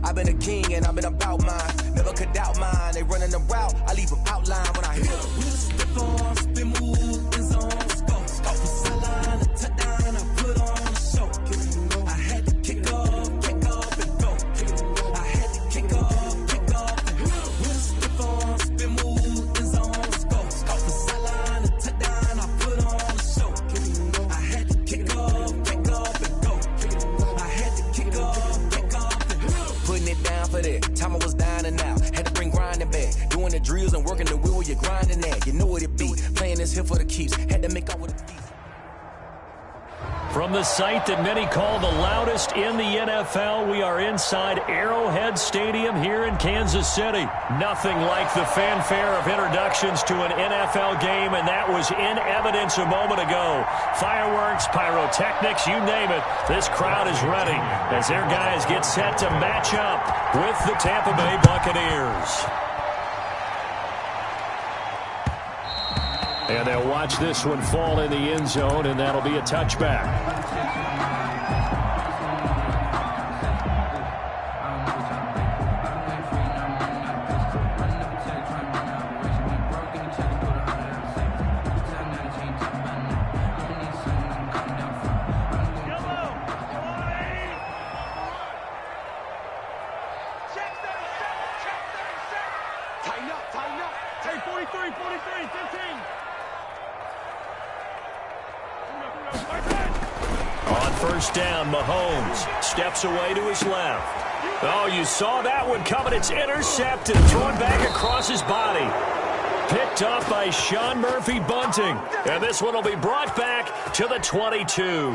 I've been a king and I've been about mine. Never could doubt mine. They running the route, I leave them outline when I hit them. We step on, spin move, in zone, scope. Sideline, a touchdown, I put on a show. I had to kick off and go. I had to kick off and go. We step on, spin move, in zone, scope. Sideline, a touchdown, I put on a show. I had to kick off and go. I had to kick off and go. Putting it down for that. Time I was down and out. Had to bring grinding back. Doing the drills and working the wheel, you're grinding that. You know what it be. Playing this here for the keeps. Had to make out with a beat. From the site that many call the loudest in the NFL, we are inside Arrowhead Stadium here in Kansas City. Nothing like the fanfare of introductions to an NFL game, and that was in evidence a moment ago. Fireworks, pyrotechnics, you name it. This crowd is ready as their guys get set to match up with the Tampa Bay Buccaneers. And they'll watch this one fall in the end zone, and that'll be a touchback. Tighten up, tighten up. Take 43, 43, 15. On first down, Mahomes steps away to his left. Oh, you saw that one coming. It's intercepted, thrown back across his body. Picked off by Sean Murphy Bunting. And this one will be brought back to the 22.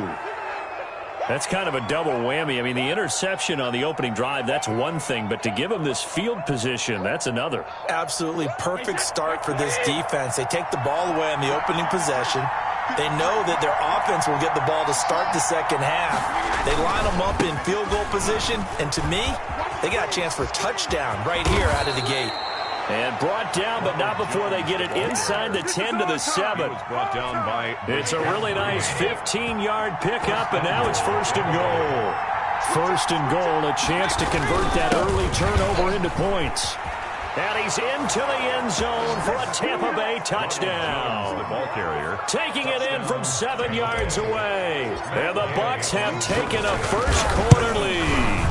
That's kind of a double whammy. I mean, the interception on the opening drive, that's one thing. But to give him this field position, that's another. Absolutely perfect start for this defense. They take the ball away on the opening possession. They know that their offense will get the ball to start the second half. They line them up in field goal position, and to me, they got a chance for a touchdown right here out of the gate. And brought down, but not before they get it inside the 10 to the 7. Brought down by... It's a really nice 15-yard pickup, and now it's first and goal. First and goal, a chance to convert that early turnover into points. And he's into the end zone for a Tampa Bay touchdown. The ball carrier. Taking it in from 7 yards away. And the Bucs have taken a first-quarter lead.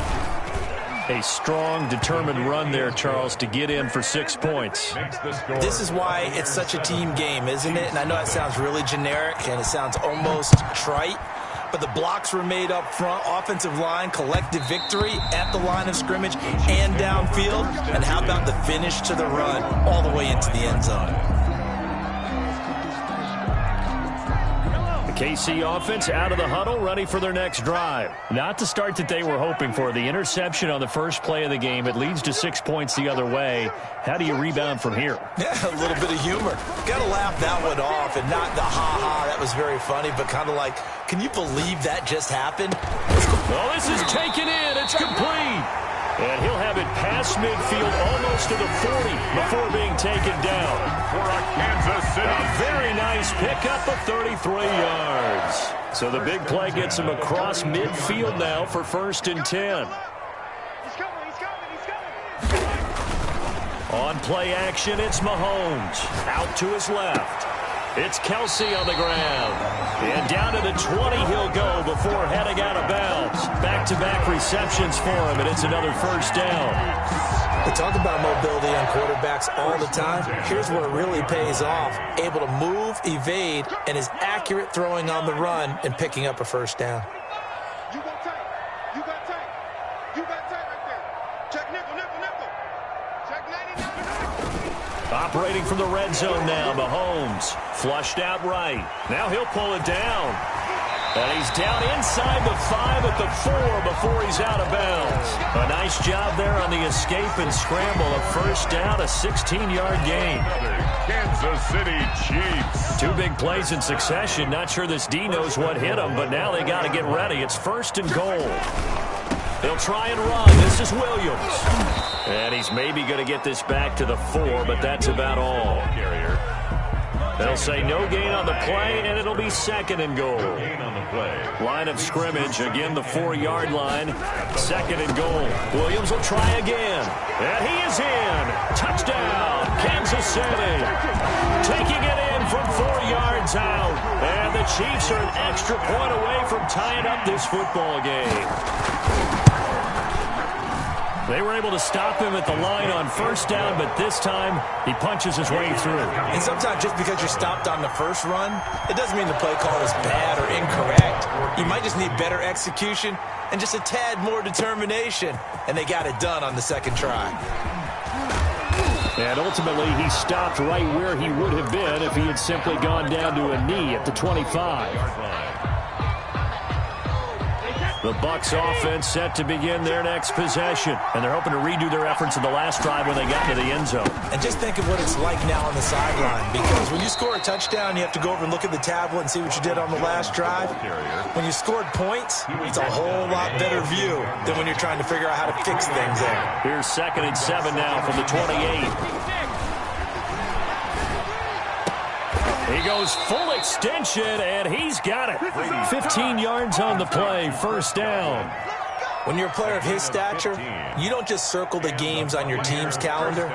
A strong, determined run there, Charles, to get in for 6 points. This is why it's such a team game, isn't it? And I know it sounds really generic and it sounds almost trite, but the blocks were made up front, offensive line, collective victory at the line of scrimmage and downfield. And how about the finish to the run all the way into the end zone? KC offense out of the huddle, ready for their next drive. Not the start that they were hoping for. The interception on the first play of the game. It leads to 6 points the other way. How do you rebound from here? Yeah, a little bit of humor. Got to laugh that one off and not the ha-ha. That was very funny, but kind of like, can you believe that just happened? Oh, this is taken in. It's complete. And he'll have it past midfield almost to the 40 before being taken down. For a Kansas City. A very nice pickup of 33 yards. So the big play gets him across midfield now for first and 10. On play action, it's Mahomes. Out to his left. It's Kelsey on the ground. And down to the 20 he'll go before heading out of bounds. Back-to-back receptions for him, and it's another first down. We talk about mobility on quarterbacks all the time. Here's where it really pays off. Able to move, evade, and is accurate throwing on the run and picking up a first down. You got tight. You got tight. You got tight right there. Check nickel, nickel, nickel. Check 99. Operating from the red zone now, Mahomes. Flushed out right. Now he'll pull it down. And he's down inside the 5 at the 4 before he's out of bounds. A nice job there on the escape and scramble. A first down, a 16-yard gain. Kansas City Chiefs. 2 big plays in succession. Not sure this D knows what hit him, but now they got to get ready. It's first and goal. They'll try and run. This is Williams. And he's maybe going to get this back to the 4, but that's about all. They'll say no gain on the play, and it'll be second and goal. No gain on the play. Line of scrimmage, again the 4-yard line. Second and goal. Williams will try again. And he is in. Touchdown, Kansas City. Taking it in from 4 yards out. And the Chiefs are an extra point away from tying up this football game. They were able to stop him at the line on first down, but this time he punches his way through. And sometimes just because you're stopped on the first run, it doesn't mean the play call is bad or incorrect. You might just need better execution and just a tad more determination. And they got it done on the second try. And ultimately, he stopped right where he would have been if he had simply gone down to a knee at the 25. The Bucs offense set to begin their next possession. And they're hoping to redo their efforts in the last drive when they got to the end zone. And just think of what it's like now on the sideline. Because when you score a touchdown, you have to go over and look at the tablet and see what you did on the last drive. When you scored points, it's a whole lot better view than when you're trying to figure out how to fix things there. Here's 2nd and 7 now from the 28. He goes full extension, and he's got it. 15 yards on the play, first down. When you're a player of his stature, you don't just circle the games on your team's calendar.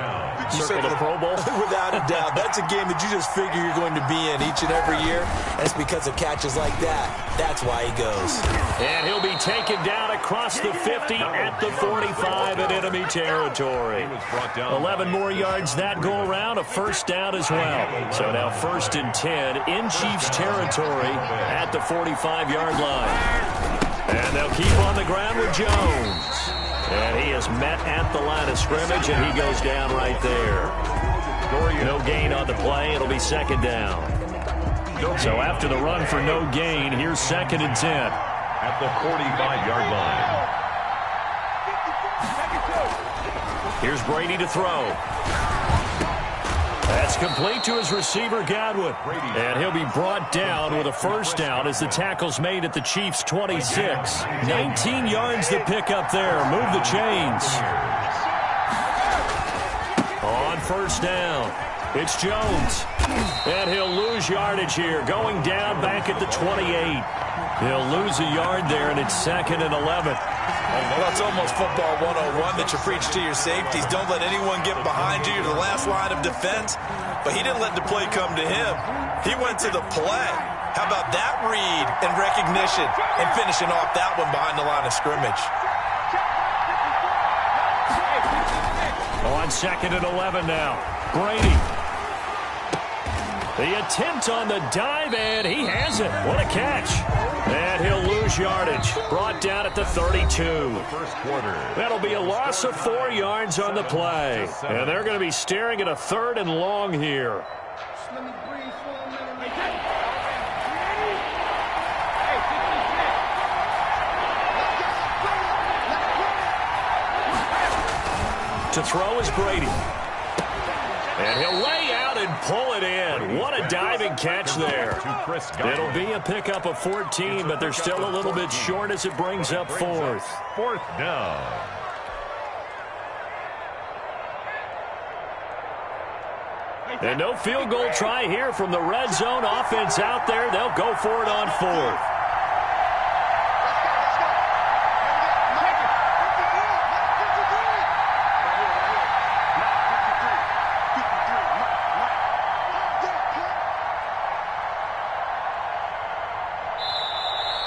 You circle the Pro Bowl? Without a doubt. That's a game that you just figure you're going to be in each and every year. And it's because of catches like that. That's why he goes. And he'll be taken down across the 50 at the 45 in enemy territory. 11 more yards that go around, a first down as well. So now 1st and 10 in Chiefs territory at the 45-yard line. And they'll keep on the ground with Jones. And he is met at the line of scrimmage, and he goes down right there. No gain on the play. It'll be 2nd down. So after the run for no gain, here's 2nd and 10. At the 45-yard line. Here's Brady to throw. That's complete to his receiver, Godwin. And he'll be brought down with a first down as the tackle's made at the Chiefs' 26. 19 yards to pick up there. Move the chains. On first down, it's Jones. And he'll lose yardage here, going down back at the 28. He'll lose a yard there, and it's 2nd and 11. Well, it's almost football 101 that you preach to your safeties. Don't let anyone get behind you. You're the last line of defense. But he didn't let the play come to him. He went to the play. How about that read and recognition and finishing off that one behind the line of scrimmage? On 2nd and 11 now, Brady. The attempt on the dive, and he has it. What a catch. And he'll lose yardage. Brought down at the 32. First quarter. That'll be a loss of 4 yards on the play. And they're going to be staring at a 3rd and long here. To throw is Brady. And he'll lay out and pull it in. What a diving catch there. It'll be a pickup of 14, but they're still a little bit short as it brings up 4th. 4th down. And no field goal try here from the red zone offense out there. They'll go for it on 4th.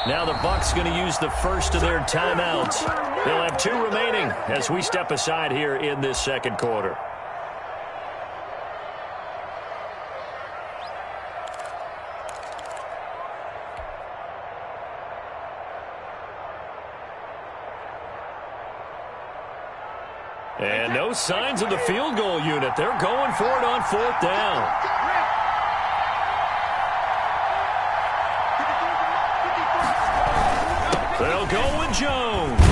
Now the Bucs going to use the first of their timeouts. They'll have 2 remaining as we step aside here in this 2nd quarter. And no signs of the field goal unit. They're going for it on 4th down. They'll go with Jones.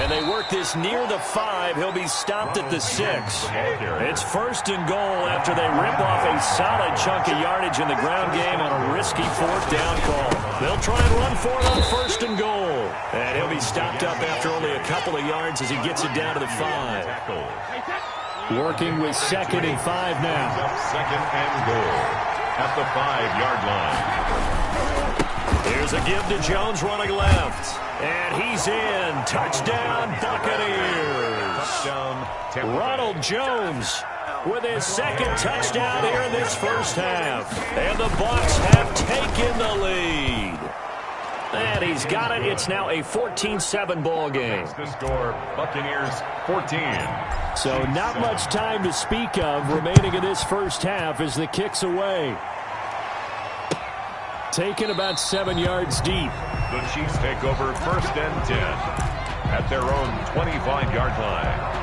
And they work this near the 5. He'll be stopped at the 6. It's 1st and goal after they rip off a solid chunk of yardage in the ground game on a risky 4th down call. They'll try and run for it on 1st and goal. And he'll be stopped up after only a couple of yards as he gets it down to the 5. Working with 2nd and 5 now. 2nd and goal. at the 5-yard line. Here's a give to Jones running left. And he's in. Touchdown, Buccaneers. Touchdown, Ronald Jones with his second touchdown here in this first half. And the Bucs have taken the lead. And he's got it. It's now a 14-7 ball game. The score, Buccaneers 14. So not much time to speak of remaining in this first half as the kick's away. Taken about 7 yards deep. The Chiefs take over 1st and 10 at their own 25-yard line.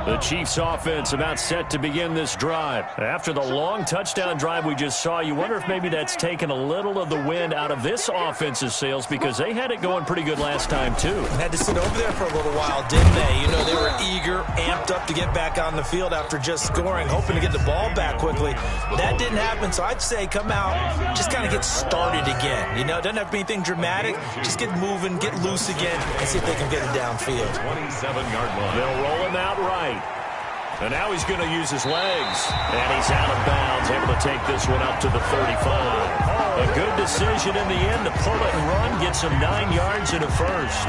The Chiefs offense about set to begin this drive. After the long touchdown drive we just saw, you wonder if maybe that's taken a little of the wind out of this offense's sails because they had it going pretty good last time too. Had to sit over there for a little while, didn't they? You know, they were eager, amped up to get back on the field after just scoring, hoping to get the ball back quickly. That didn't happen, so I'd say come out, just kind of get started again. You know, it doesn't have to be anything dramatic. Just get moving, get loose again, and see if they can get it downfield. 27-yard line. They'll roll him out right. And now he's going to use his legs. And he's out of bounds, able to take this one up to the 35. A good decision in the end to pull it and run, get some 9 yards and a first.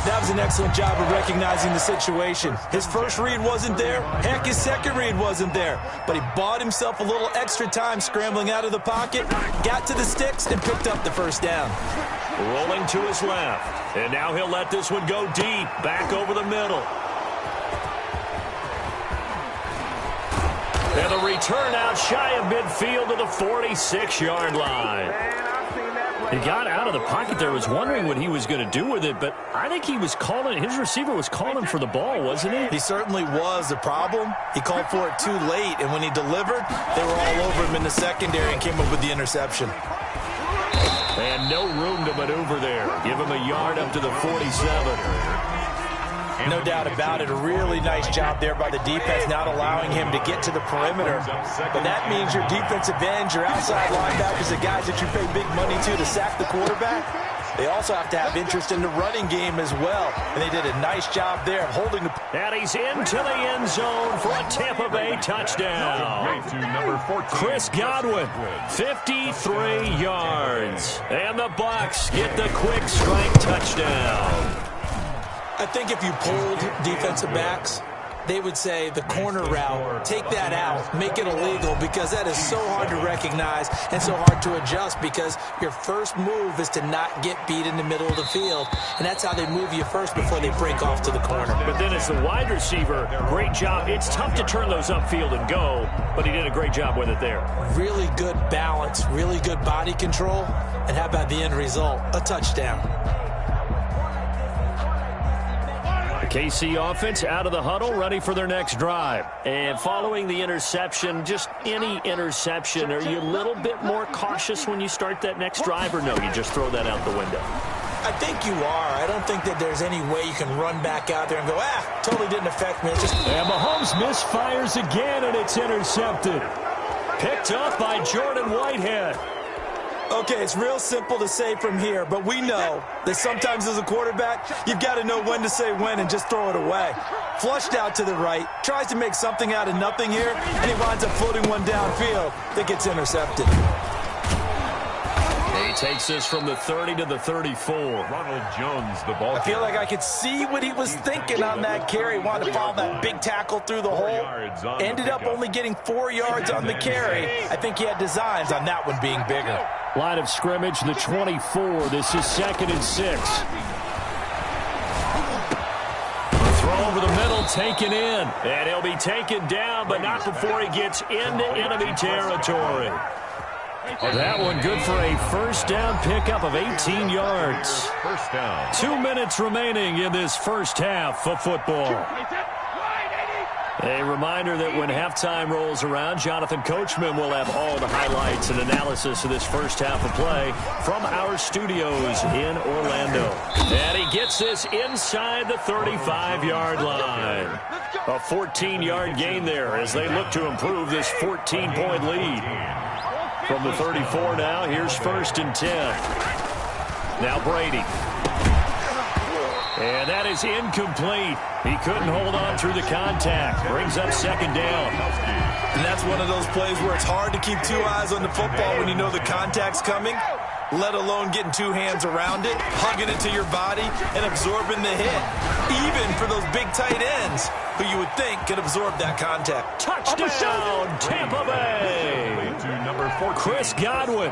That was an excellent job of recognizing the situation. His first read wasn't there. Heck, his second read wasn't there. But he bought himself a little extra time scrambling out of the pocket, got to the sticks, and picked up the first down. Rolling to his left. And now he'll let this one go deep, back over the middle. And the return out shy of midfield to the 46-yard line. He got out of the pocket there, was wondering what he was going to do with it, but I think he was calling, his receiver was calling for the ball, wasn't he? He certainly was. The problem, he called for it too late, and when he delivered, they were all over him in the secondary and came up with the interception. And no room to maneuver there. Give him a yard up to the 47. No doubt about it. A really nice job there by the defense, not allowing him to get to the perimeter. But that means your defensive ends, your outside linebackers, the guys that you pay big money to sack the quarterback, they also have to have interest in the running game as well. And they did a nice job there of holding the... And he's into the end zone for a Tampa Bay touchdown. To number 14. Chris Godwin, 53 yards. And the Bucs get the quick strike touchdown. I think if you polled defensive backs, they would say the corner route, take that out, make it illegal, because that is so hard to recognize and so hard to adjust, because your first move is to not get beat in the middle of the field, and that's how they move you first before they break off to the corner. But then as the wide receiver, great job. It's tough to turn those upfield and go, but he did a great job with it there. Really good balance, really good body control, and how about the end result? A touchdown. KC offense out of the huddle, ready for their next drive. And following the interception, just any interception, are you a little bit more cautious when you start that next drive, or no, you just throw that out the window? I think you are. I don't think that there's any way you can run back out there and go, totally didn't affect me. It's just... And Mahomes misfires again, and it's intercepted. Picked up by Jordan Whitehead. Okay, it's real simple to say from here, but we know that sometimes as a quarterback, you've got to know when to say when and just throw it away. Flushed out to the right, tries to make something out of nothing here, and he winds up floating one downfield that gets intercepted. He takes this from the 30 to the 34. Ronald Jones, the ball. I feel like I could see what he was thinking on that carry. Wanted to follow that big tackle through the hole. Ended up only getting 4 yards on the carry. I think he had designs on that one being bigger. Line of scrimmage, the 24. This is 2nd and 6. Throw over the middle, taken in. And he'll be taken down, but not before he gets into enemy territory. That one good for a first down pickup of 18 yards. First down. 2 minutes remaining in this first half of football. A reminder that when halftime rolls around, Jonathan Coachman will have all the highlights and analysis of this first half of play from our studios in Orlando. And he gets this inside the 35-yard line. A 14-yard gain there as they look to improve this 14-point lead. From the 34 now, here's 1st and 10. Now Brady. And that is incomplete. He couldn't hold on through the contact. Brings up second down. And that's one of those plays where it's hard to keep two eyes on the football when you know the contact's coming, let alone getting two hands around it, hugging it to your body, and absorbing the hit. Even for those big tight ends who you would think could absorb that contact. Touchdown, Tampa Bay. Chris Godwin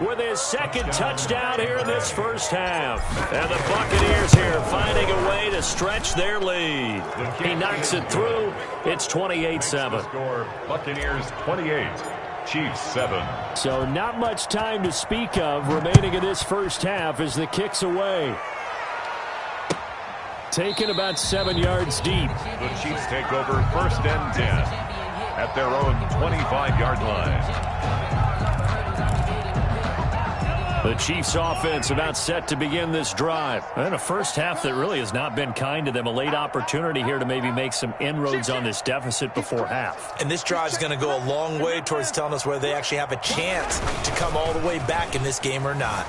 with his second touchdown here in this first half. And the Buccaneers here finding a way to stretch their lead. He knocks it through. It's 28-7. Buccaneers 28. Chiefs 7. So not much time to speak of remaining in this first half as the kick's away. Taken about 7 yards deep. The Chiefs take over 1st and 10 at their own 25-yard line. The Chiefs offense about set to begin this drive. And a first half that really has not been kind to them. A late opportunity here to maybe make some inroads on this deficit before half. And this drive is going to go a long way towards telling us whether they actually have a chance to come all the way back in this game or not.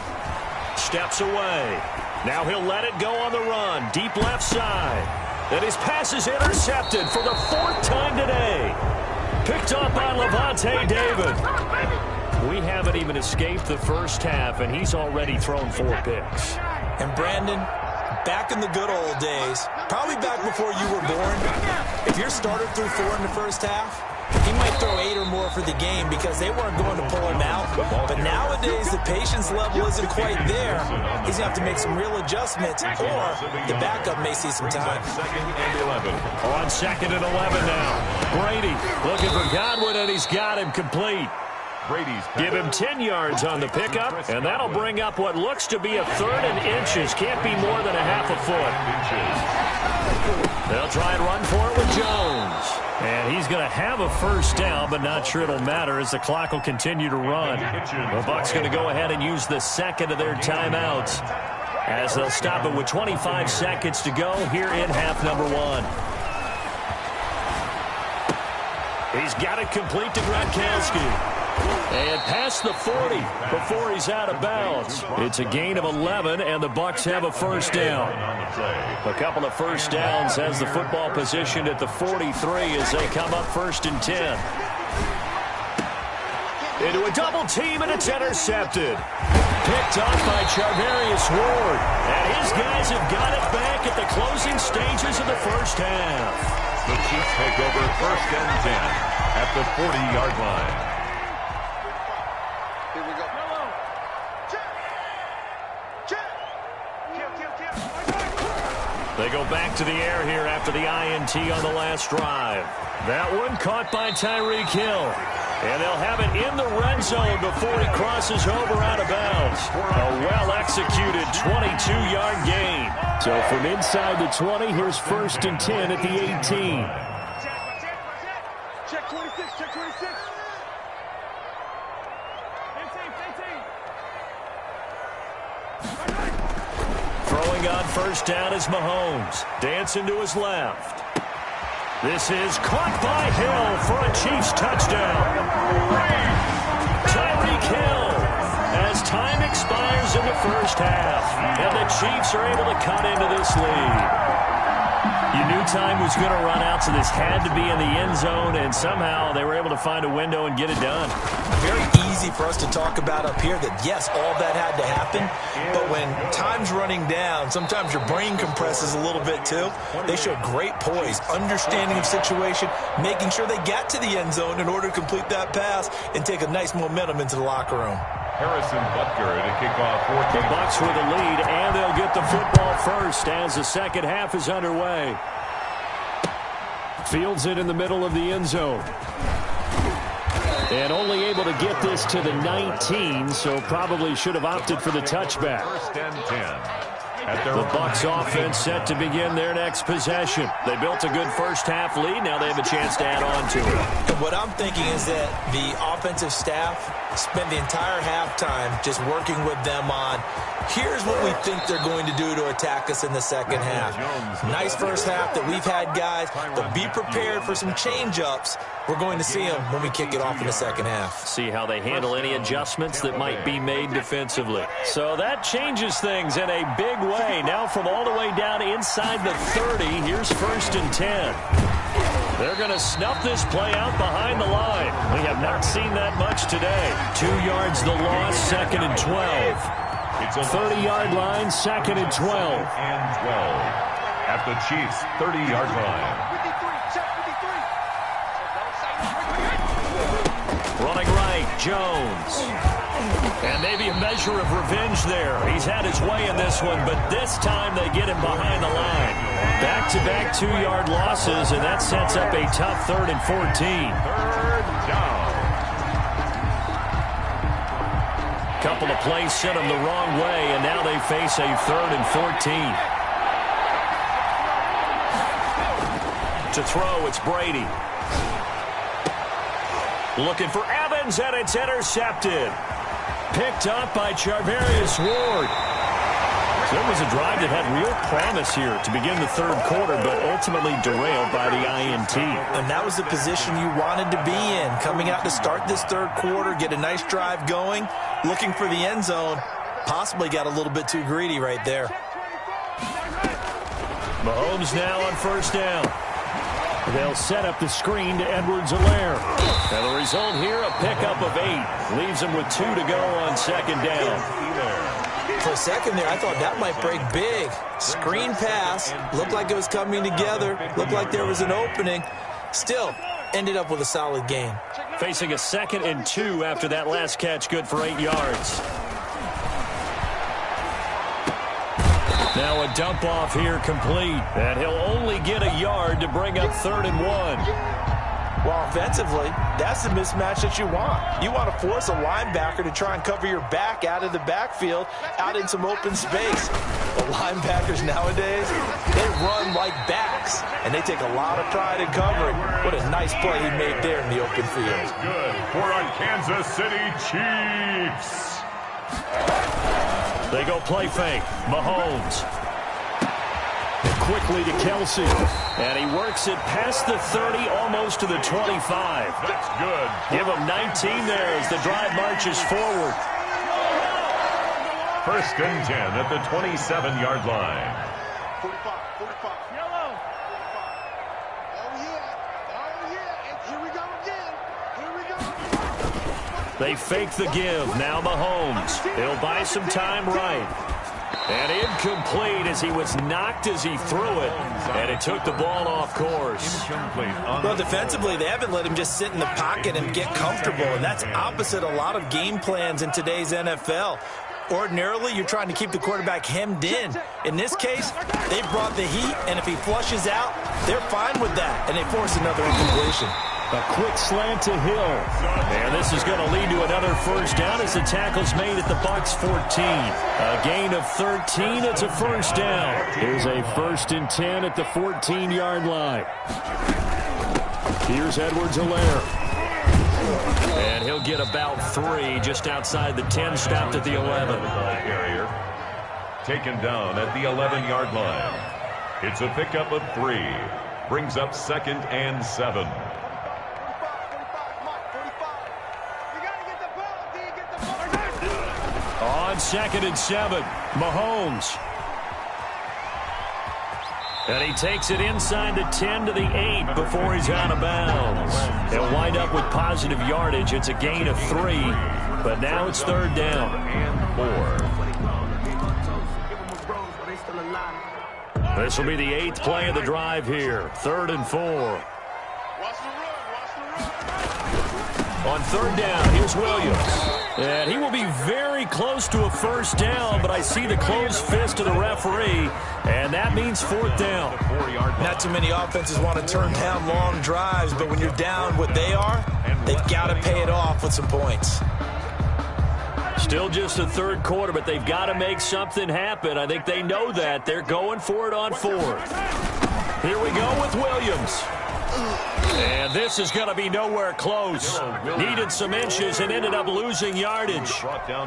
Steps away. Now he'll let it go on the run. Deep left side. And his pass is intercepted for the 4th time today. Picked up by Levante David. We haven't even escaped the first half, and he's already thrown 4 picks. And Brandon, back in the good old days, probably back before you were born, if your starter threw 4 in the first half, he might throw 8 or more for the game because they weren't going to pull him out. But nowadays, the patience level isn't quite there. He's going to have to make some real adjustments, or the backup may see some time. On 2nd and 11 now. Brady looking for Godwin, and he's got him complete. Give him 10 yards on the pickup, and that'll bring up what looks to be a 3rd and inches. Can't be more than a half a foot. They'll try and run for it with Jones. And he's going to have a first down, but not sure it'll matter as the clock will continue to run. The Bucs going to go ahead and use the second of their timeouts as they'll stop it with 25 seconds to go here in half number 1. He's got it complete to Gronkowski. And past the 40 before he's out of bounds. It's a gain of 11, and the Bucs have a first down. A couple of first downs has the football positioned at the 43 as they come up 1st and 10. Into a double team, and it's intercepted. Picked up by Charvarius Ward. And his guys have got it back at the closing stages of the first half. The Chiefs take over 1st and 10 at the 40-yard line. They go back to the air here after the INT on the last drive. That one caught by Tyreek Hill. And they'll have it in the red zone before he crosses over out of bounds. A well-executed 22-yard gain. So from inside the 20, here's 1st and 10 at the 18. Check 26, check 26. 15. Throwing on first down is Mahomes. Dancing to his left. This is caught by Hill for a Chiefs touchdown. Tyreek Hill as time expires in the first half. And the Chiefs are able to cut into this lead. You knew time was going to run out, so this had to be in the end zone, and somehow they were able to find a window and get it done. Very easy for us to talk about up here that, yes, all that had to happen, but when time's running down, sometimes your brain compresses a little bit too. They showed great poise, understanding of situation, making sure they got to the end zone in order to complete that pass and take a nice momentum into the locker room. Harrison Butker to kick off 14. The Bucs with the lead, and they'll get the football first as the second half is underway. Fields it in the middle of the end zone. And only able to get this to the 19, so probably should have opted for the touchback. 1st and 10. The Bucs offense set to begin their next possession. They built a good first half lead. Now they have a chance to add on to it. And what I'm thinking is that the offensive staff spent the entire halftime just working with them on, here's what we think they're going to do to attack us in the second half. Nice first half that we've had, guys, but be prepared for some change-ups. We're going to see them when we kick it off in the second half. See how they handle any adjustments that might be made defensively. So that changes things in a big way away. Now from all the way down inside the 30, here's 1st and 10. They're going to snuff this play out behind the line. We have not seen that much today. 2 yards the loss, 2nd and 12. It's a 30-yard line, 2nd and 12. And 12 at the Chiefs' 30-yard line. Running right, Jones. And maybe a measure of revenge there. He's had his way in this one, but this time they get him behind the line. Back-to-back 2-yard losses, and that sets up a tough 3rd and 14. 3rd down. Couple of plays sent them the wrong way, and now they face a 3rd and 14. To throw, it's Brady. Looking for Evans, and it's intercepted. Picked up by Charvarius Ward. So it was a drive that had real promise here to begin the 3rd quarter, but ultimately derailed by the INT. And that was the position you wanted to be in. Coming out to start this 3rd quarter, get a nice drive going, looking for the end zone. Possibly got a little bit too greedy right there. Mahomes now on 1st down. They'll set up the screen to Edwards-Helaire. And the result here, a pickup of 8. Leaves them with 2 to go on 2nd down. For a second there, I thought that might break big. Screen pass. Looked like it was coming together. Looked like there was an opening. Still, ended up with a solid gain. Facing a 2nd and 2 after that last catch, good for 8 yards. Now a dump off here complete. And he'll only get a yard to bring up 3rd and 1. Well, offensively, that's the mismatch that you want. You want to force a linebacker to try and cover your back out of the backfield, out in some open space. The linebackers nowadays, they run like backs, and they take a lot of pride in covering. What a nice play he made there in the open field. Good for our Kansas City Chiefs. They go play fake. Mahomes. Quickly to Kelsey. And he works it past the 30, almost to the 25. That's good. Give him 19 there as the drive marches forward. 1st and 10 at the 27-yard line. 45. Yellow. Oh, yeah. Here we go again. They fake the give. Now Mahomes. He'll buy some time right. And incomplete as he was knocked as he threw it. And it took the ball off course. Well, defensively, they haven't let him just sit in the pocket and get comfortable. And that's opposite a lot of game plans in today's NFL. Ordinarily, you're trying to keep the quarterback hemmed in. In this case, they brought the heat, and if he flushes out, they're fine with that. And they force another incompletion. A quick slant to Hill. And this is going to lead to another 1st down as the tackle's made at the Bucs 14. A gain of 13. It's a 1st down. Here's a 1st and 10 at the 14-yard line. Here's Edwards-Helaire. And he'll get about 3 just outside the 10, stopped at the 11. Taken down at the 11-yard line. It's a pickup of 3. Brings up 2nd and 7. On 2nd and 7, Mahomes. And he takes it inside the 10 to the 8 before he's out of bounds. He'll wind up with positive yardage. It's a gain of 3, but now it's 3rd down. And 4. This will be the 8th play of the drive here. 3rd and 4. On 3rd down, here's Williams. And he will be very close to a 1st down, but I see the closed fist of the referee, and that means 4th down. Not too many offenses want to turn down long drives, but when you're down what they are, they've got to pay it off with some points. Still just the 3rd quarter, but they've got to make something happen. I think they know that. They're going for it on 4th. Here we go with Williams. And this is going to be nowhere close. Needed some inches and ended up losing yardage.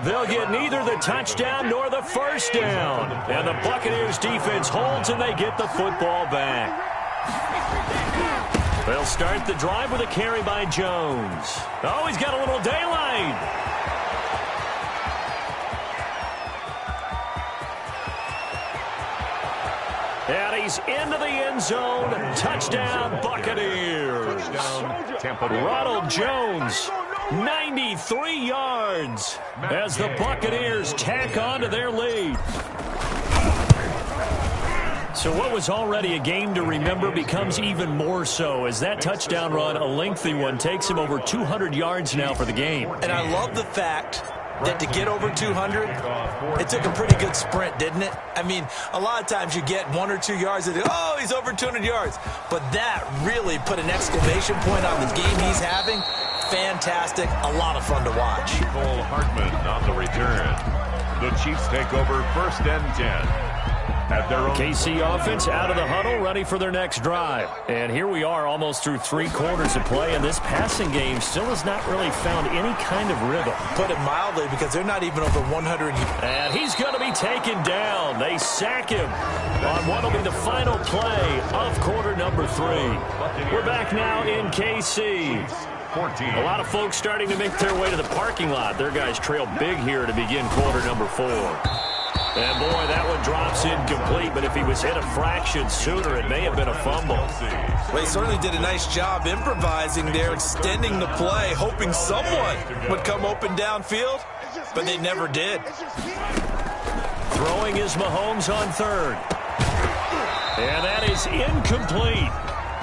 They'll get neither the touchdown nor the 1st down. And the Buccaneers defense holds and they get the football back. They'll start the drive with a carry by Jones. Oh, he's got a little daylight. And he's into the end zone. Touchdown, Buccaneers. Ronald Jones, 93 yards as the Buccaneers tack on to their lead. So what was already a game to remember becomes even more so as that touchdown run, a lengthy one, takes him over 200 yards now for the game. And I love the fact that to get over 200, it took a pretty good sprint, didn't it? I mean, a lot of times you get 1 or 2 yards and oh, he's over 200 yards. But that really put an exclamation point on the game he's having. Fantastic. A lot of fun to watch. Cole Hartman on the return. The Chiefs take over 1st and 10. At their own KC offense out of the huddle, ready for their next drive. And here we are almost through 3 quarters of play, and this passing game still has not really found any kind of rhythm. Put it mildly, because they're not even over 100. And he's going to be taken down. They sack him on what will be the final play of quarter number 3. We're back now in KC. 14. A lot of folks starting to make their way to the parking lot. Their guys trail big here to begin quarter number 4. And, boy, that one drops incomplete, but if he was hit a fraction sooner, it may have been a fumble. Well, he certainly did a nice job improvising there, extending the play, hoping someone would come open downfield, but they never did. Throwing is Mahomes on 3rd. And that is incomplete.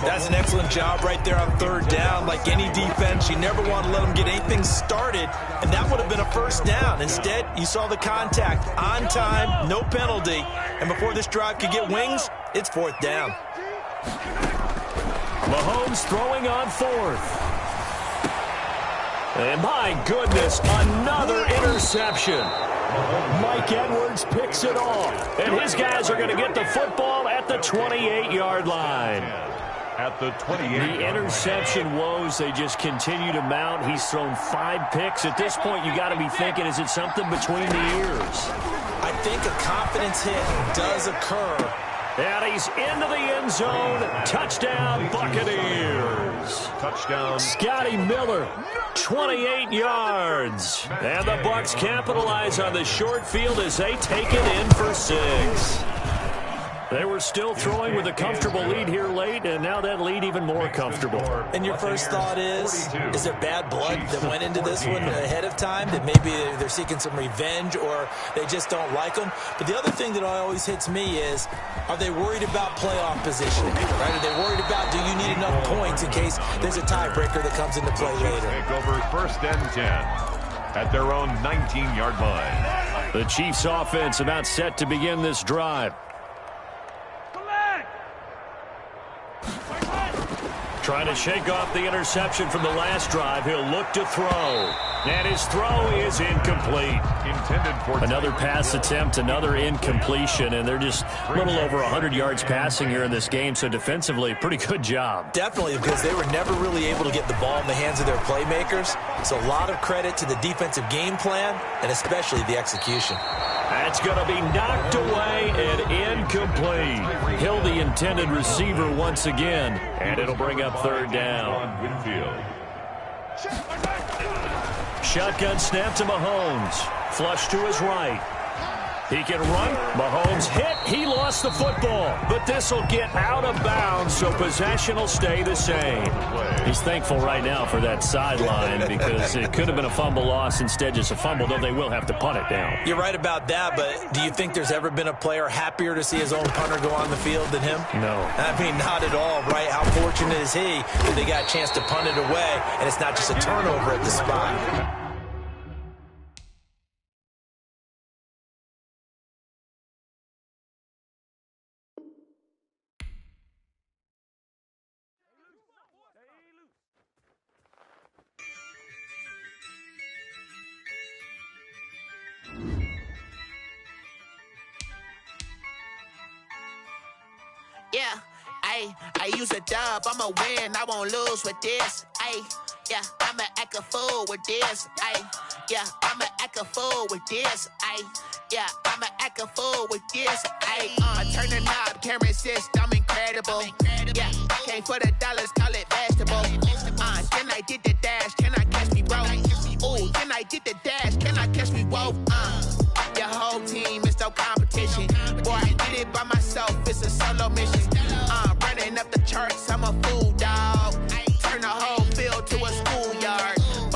That's an excellent job right there on 3rd down. Like any defense, you never want to let them get anything started, and that would have been a 1st down. Instead, you saw the contact on time, no penalty, and before this drive could get wings, it's 4th down. Mahomes throwing on 4th. And my goodness, another interception. Mike Edwards picks it off, and his guys are going to get the football at the 28-yard line. At the 28. The interception woes, they just continue to mount. He's thrown 5 picks. At this point, you got to be thinking, is it something between the ears? I think a confidence hit does occur. And he's into the end zone. Touchdown, Buccaneers. Touchdown. Scotty Miller, 28 yards. And the Bucs capitalize on the short field as they take it in for 6. They were still throwing with a comfortable lead here late, and now that lead even more comfortable. And your first thought is there bad blood that went into this one ahead of time, that maybe they're seeking some revenge or they just don't like them? But the other thing that always hits me is, are they worried about playoff positioning? Right? Are they worried about, do you need enough points in case there's a tiebreaker that comes into play later? Take over 1st and 10 at their own 19-yard line. The Chiefs offense about set to begin this drive. Trying to shake off the interception from the last drive. He'll look to throw. And his throw is incomplete. Intended for another pass attempt, another incompletion, and they're just a little over 100 yards passing here in this game, so defensively, pretty good job. Definitely, because they were never really able to get the ball in the hands of their playmakers. So a lot of credit to the defensive game plan and especially the execution. That's going to be knocked away and incomplete. Hill, the intended receiver once again, and it'll bring up 3rd down. Shotgun snap to Mahomes. Flush to his right. He can run. Mahomes hit. He lost the football. But this will get out of bounds, so possession will stay the same. He's thankful right now for that sideline because it could have been a fumble loss, instead just a fumble, though they will have to punt it down. You're right about that, but do you think there's ever been a player happier to see his own punter go on the field than him? No. I mean, not at all, right? How fortunate is he that they got a chance to punt it away, and it's not just a turnover at the spot. Yeah, I use a dub, I'ma win, I won't lose with this. Yeah, I'ma act a fool with this. Yeah, I'ma act a fool with this. Yeah, I'ma act a fool with this. I turn the knob, can't resist, I'm incredible. Yeah, came for the dollars, call it vegetable. Then I did the dash, can I catch me, bro? Ooh, then I did the dash, can I catch me, whoa? Your whole team is no competition. Boy, I did it by myself, it's a solo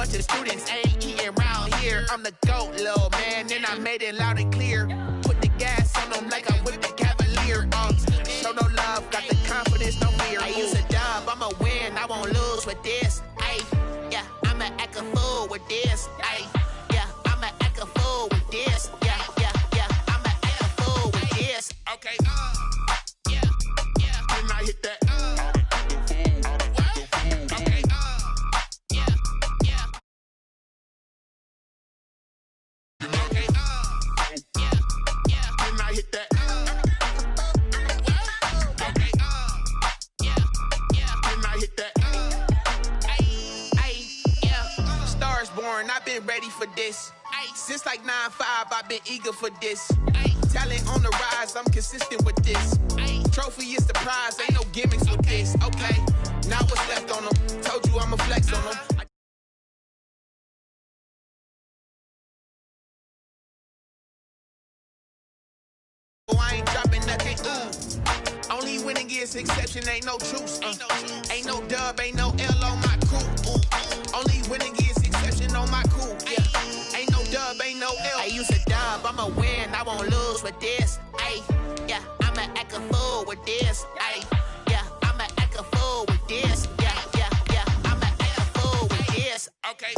bunch of students ain't eating round here. I'm the GOAT, little man, and I made it loud and clear. Put the gas on them like I'm with the Cavalier. Show no love, got the confidence, no fear. I use a dub, I'ma win, I won't lose with this. Ay, yeah, I'ma act a fool with this. Ay, yeah, I'ma act a fool with this. Yeah, yeah, yeah, I'ma act a fool with this. Okay, yeah, yeah, then I hit that. I've been ready for this. Since like 9-5, I've been eager for this. Talent on the rise, I'm consistent with this. Trophy is the prize, ain't no gimmicks with this. Okay, now what's left on them? Told you I'ma flex on them. I ain't dropping nothing, ooh. Only winning is exception, ain't no truce. Ain't no dub, ain't no L on my crew. Only winning is exception on my crew. Yeah. Ain't no dub, ain't no L. I use a dub, I'ma win, I won't lose with this. Ay, yeah, I'ma act a fool with this. Ay, yeah, I'ma act a fool with this. Yeah, yeah, yeah, I'ma act a fool with this. Okay,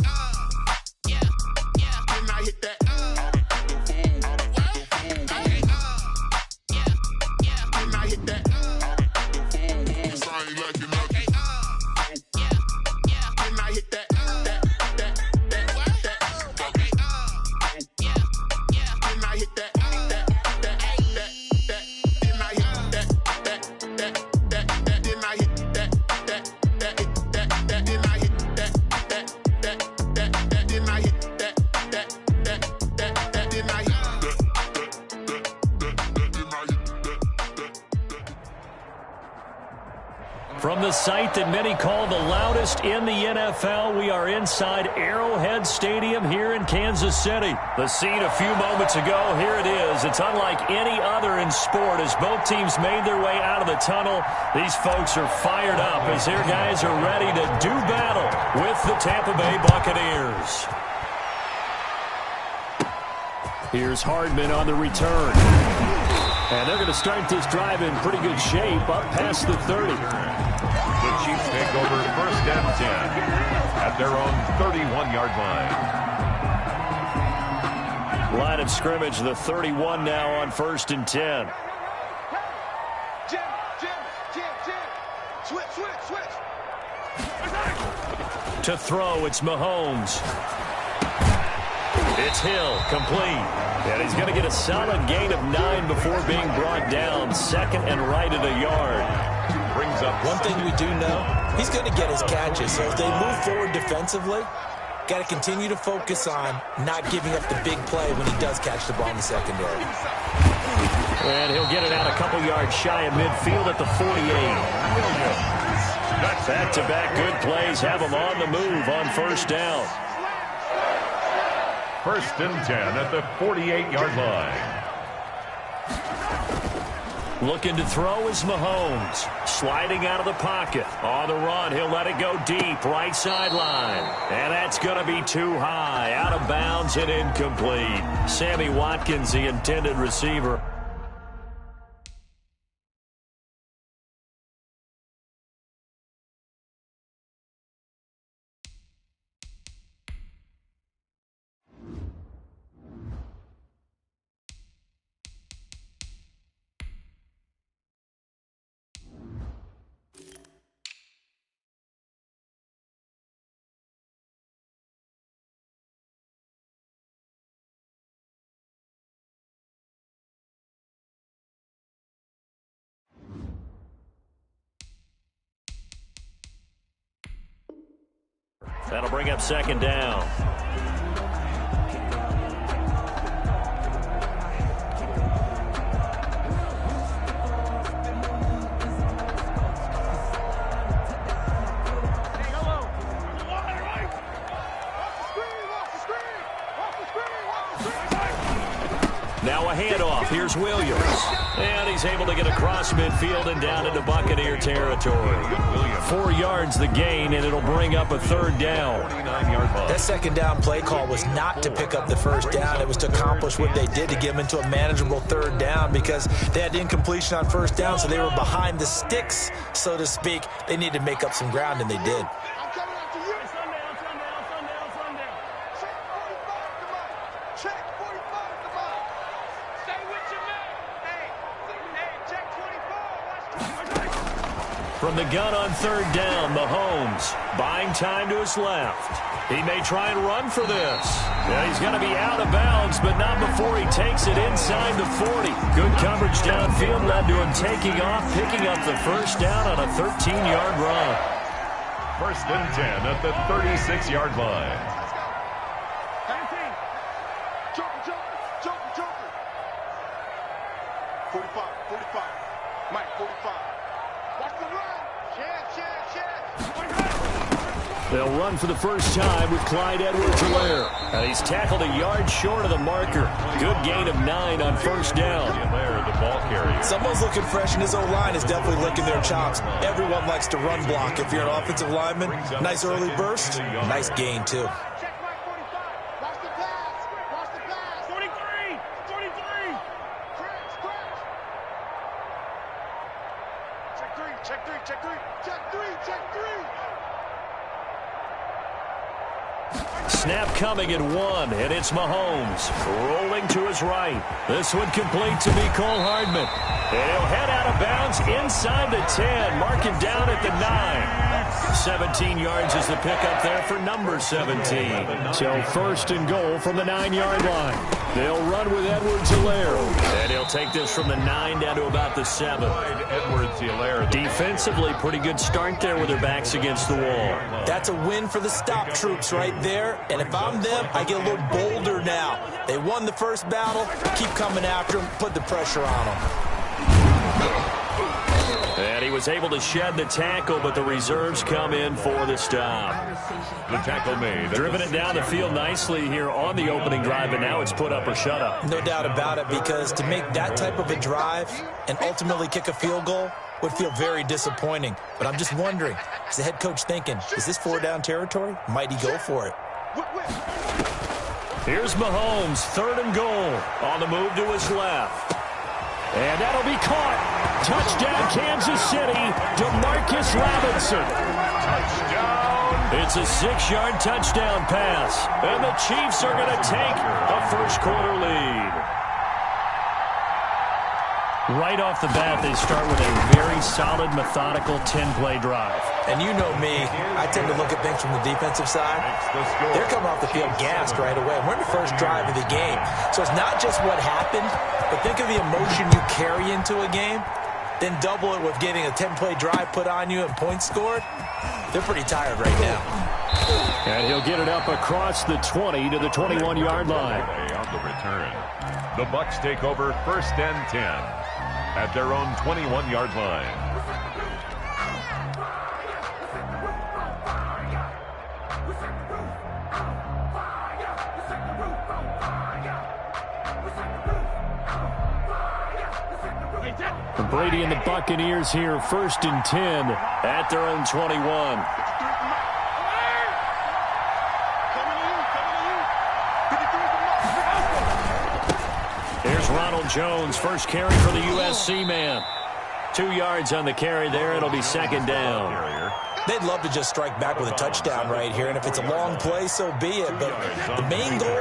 yeah, yeah, then I hit that. From the site that many call the loudest in the NFL, we are inside Arrowhead Stadium here in Kansas City. The scene a few moments ago, here it is. It's unlike any other in sport as both teams made their way out of the tunnel. These folks are fired up as their guys are ready to do battle with the Tampa Bay Buccaneers. Here's Hardman on the return. And they're going to start this drive in pretty good shape up past the 30. The Chiefs take over first and 10 at their own 31-yard line. Line of scrimmage, the 31 now on first and 10. Jim. Switch. To throw, it's Mahomes. It's Hill, complete. And he's going to get a solid gain of 9 before being brought down. Second and right at a yard. Brings up one thing we do know, he's going to get his catches. So if they move forward defensively, got to continue to focus on not giving up the big play when he does catch the ball in the secondary. And he'll get it out a couple yards shy of midfield at the 48. Back-to-back good plays have him on the move on first down. First and 10 at the 48-yard line. Looking to throw is Mahomes. Sliding out of the pocket. On the run, he'll let it go deep. Right sideline. And that's going to be too high. Out of bounds and incomplete. Sammy Watkins, the intended receiver. That'll bring up second down. Now a handoff. Here's Williams. And he's able to get across midfield and down into Buccaneer territory. 4 yards the gain, and it'll bring up a third down. That second down play call was not to pick up the first down. It was to accomplish what they did to get them into a manageable third down because they had incompletion on first down, so they were behind the sticks, so to speak. They needed to make up some ground, and they did. From the gun on third down, Mahomes buying time to his left. He may try and run for this. Yeah, he's going to be out of bounds, but not before he takes it inside the 40. Good coverage downfield led to him taking off, picking up the first down on a 13-yard run. First and 10 at the 36-yard line. Joker. 45. Mike, 45. Watch the run. They'll run for the first time with Clyde Edwards-Helaire. And he's tackled a yard short of the marker. Good gain of 9 on first down. The ball carrier. Someone's looking fresh, and his O-line is definitely licking their chops. Everyone likes to run block. If you're an offensive lineman, nice early burst, nice gain, too. Snap coming at 1, and it's Mahomes rolling to his right. This one complete to be Cole Hardman. And he'll head out of bounds inside the 10, mark him down at the 9. 17 yards is the pickup there for number 17. So first and goal from the 9-yard line. They'll run with Edwards-Helaire. And he'll take this from the 9 down to about the 7. Edwards-Helaire. Defensively, pretty good start there with their backs against the wall. That's a win for the stop troops right there. And if I'm them, I get a little bolder now. They won the first battle. Keep coming after them. Put the pressure on them. And he was able to shed the tackle, but the reserves come in for the stop. The tackle made. Driven it down the field nicely here on the opening drive, and now it's put up or shut up. No doubt about it, because to make that type of a drive and ultimately kick a field goal would feel very disappointing. But I'm just wondering, is the head coach thinking, is this 4-down territory? Might he go for it? Here's Mahomes, 3rd and goal. On the move to his left. And that'll be caught. Touchdown, Kansas City. DeMarcus Robinson. Touchdown. It's a 6-yard touchdown pass. And the Chiefs are going to take a first-quarter lead. Right off the bat, they start with a very solid, methodical 10-play drive. And you know me, I tend to look at things from the defensive side. They're coming off the field gassed right away. We're in the first drive of the game. So it's not just what happened, but think of the emotion you carry into a game. Then double it with getting a 10-play drive put on you and points scored. They're pretty tired right now. And he'll get it up across the 20 to the 21-yard line. On the return, the Bucs take over first and 10 at their own 21-yard line. Brady and the Buccaneers here, first and 10 at their own 21. Here's Ronald Jones, first carry for the USC man. 2 yards on the carry there. It'll be second down. They'd love to just strike back with a touchdown right here, and if it's a long play, so be it. But the main goal,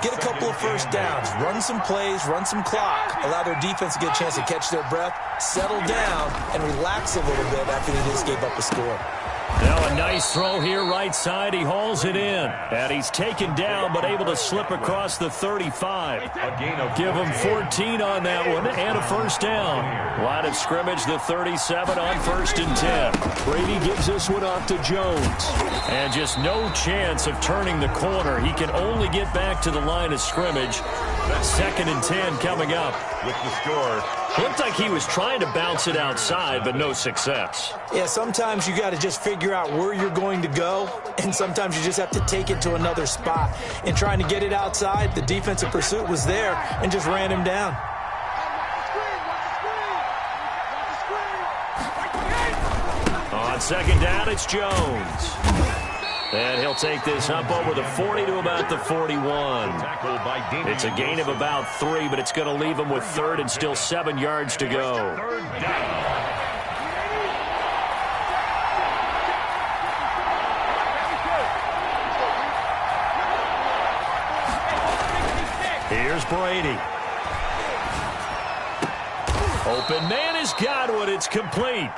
get a couple of first downs, run some plays, run some clock, allow their defense to get a chance to catch their breath, settle down, and relax a little bit after they just gave up a score. Now a nice throw here right side. He hauls it in. And he's taken down but able to slip across the 35. Give him 14 on that one and a first down. Line of scrimmage, the 37 on first and 10. Brady gives this one off to Jones. And just no chance of turning the corner. He can only get back to the line of scrimmage. Second and 10 coming up. With the score, Looked like he was trying to bounce it outside, but no success. Yeah, sometimes you got to just figure out where you're going to go, and sometimes you just have to take it to another spot. And trying to get it outside, the defensive pursuit was there and just ran him down. On second down, it's Jones. And he'll take this up over the 40 to about the 41. It's a gain of about 3, but it's going to leave him with third and still 7 yards to go. Here's Brady. Open man is Godwin. It's complete.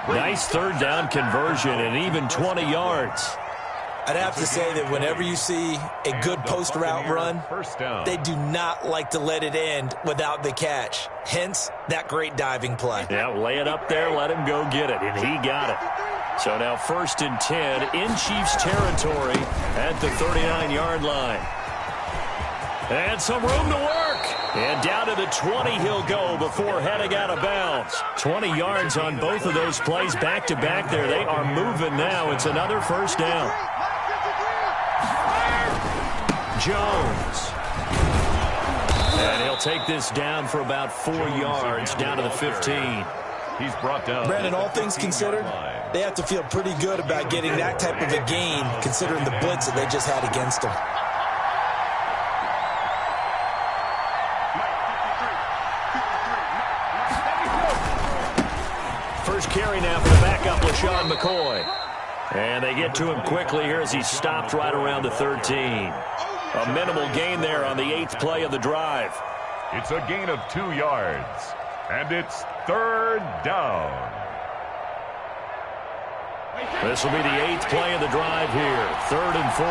Nice third down conversion and even 20 yards. I'd have to say that whenever you see a good post route run, they do not like to let it end without the catch. Hence, that great diving play. Yeah, lay it up there, let him go get it, and he got it. So now 1st and 10 in Chiefs territory at the 39-yard line. And some room to work. And down to the 20 he'll go before heading out of bounds. 20 yards on both of those plays back-to-back there. They are moving now. It's another first down. Jones. And he'll take this down for about 4 yards, down to the 15. He's brought down. Brandon, all things considered, they have to feel pretty good about getting that type of a gain, considering the blitz that they just had against them. First carry now for the backup, LaShawn McCoy. And they get to him quickly here as he stopped right around the 13. A minimal gain there on the 8th play of the drive. It's a gain of 2 yards. And it's 3rd down. This will be the 8th play of the drive here. 3rd and 4.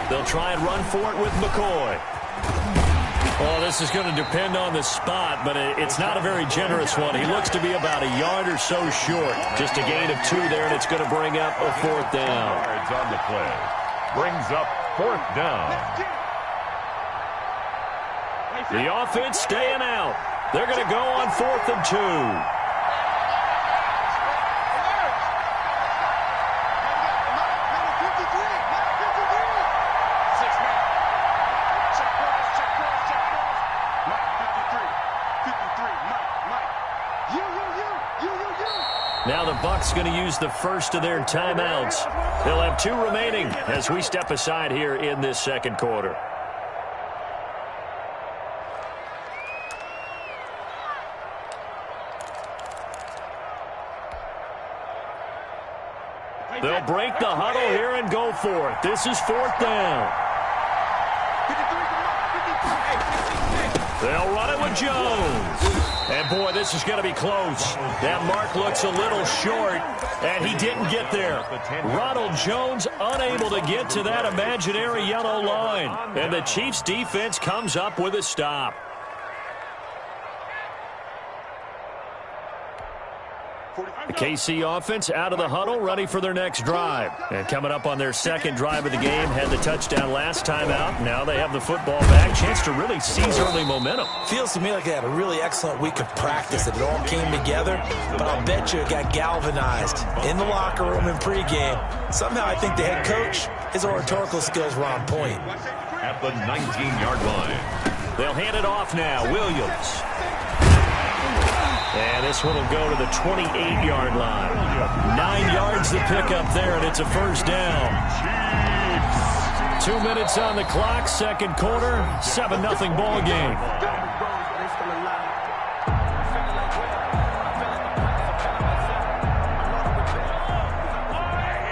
They'll try and run for it with McCoy. Well, this is going to depend on the spot, but it's not a very generous one. He looks to be about a yard or so short. Just a gain of 2 there, and it's going to bring up a 4th down. Yards on the play. Brings up 4th down. The offense staying out. They're going to go on 4th and 2. Now the Bucs going to use the first of their timeouts. They'll have 2 remaining as we step aside here in this second quarter. They'll break the huddle here and go for it. This is 4th down. They'll run it with Jones. And, boy, this is going to be close. That mark looks a little short, and he didn't get there. Ronald Jones unable to get to that imaginary yellow line. And the Chiefs' defense comes up with a stop. The KC offense out of the huddle, ready for their next drive. And coming up on their second drive of the game, had the touchdown last time out. Now they have the football back. Chance to really seize early momentum. Feels to me like they had a really excellent week of practice. It all came together, but I'll bet you it got galvanized in the locker room in pregame. Somehow I think the head coach, his oratorical skills were on point. At the 19-yard line. They'll hand it off now. Williams. And this one will go to the 28-yard line. 9 yards to pick up there, and it's a first down. 2 minutes on the clock, second quarter, 7-0 ball game.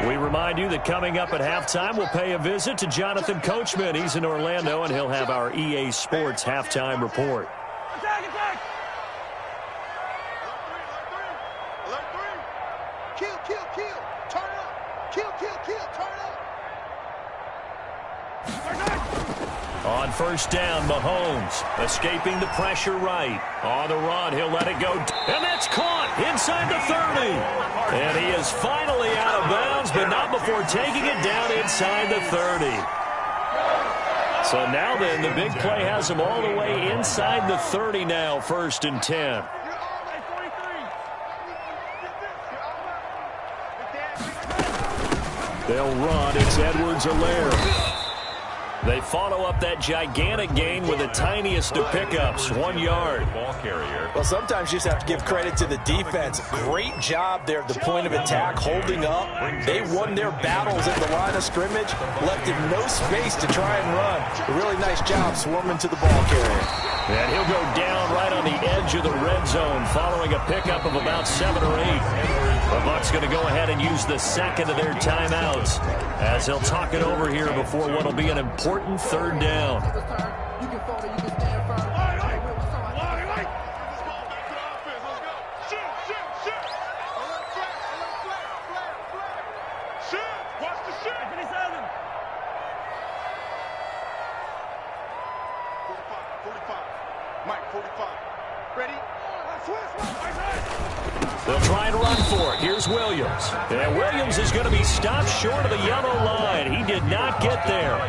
We remind you that coming up at halftime, we'll pay a visit to Jonathan Coachman. He's in Orlando, and he'll have our EA Sports halftime report. On first down, Mahomes escaping the pressure right. On the run, he'll let it go. And that's caught inside the 30. And he is finally out of bounds, but not before taking it down inside the 30. So now then, the big play has them all the way inside the 30 now, 1st and 10. They'll run. It's Edwards-Helaire. They follow up that gigantic gain with the tiniest of pickups, 1 yard. Ball carrier. Well, sometimes you just have to give credit to the defense. Great job there at the point of attack, holding up. They won their battles at the line of scrimmage, left him no space to try and run. A really nice job swarming to the ball carrier. And he'll go down right on the edge of the red zone following a pickup of about 7 or 8. The Bucs going to go ahead and use the second of their timeouts as they'll talk it over here before what will be an important 3rd down. They'll try and run for it. Here's Williams. And Williams is going to be stopped short of the yellow line. He did not get there.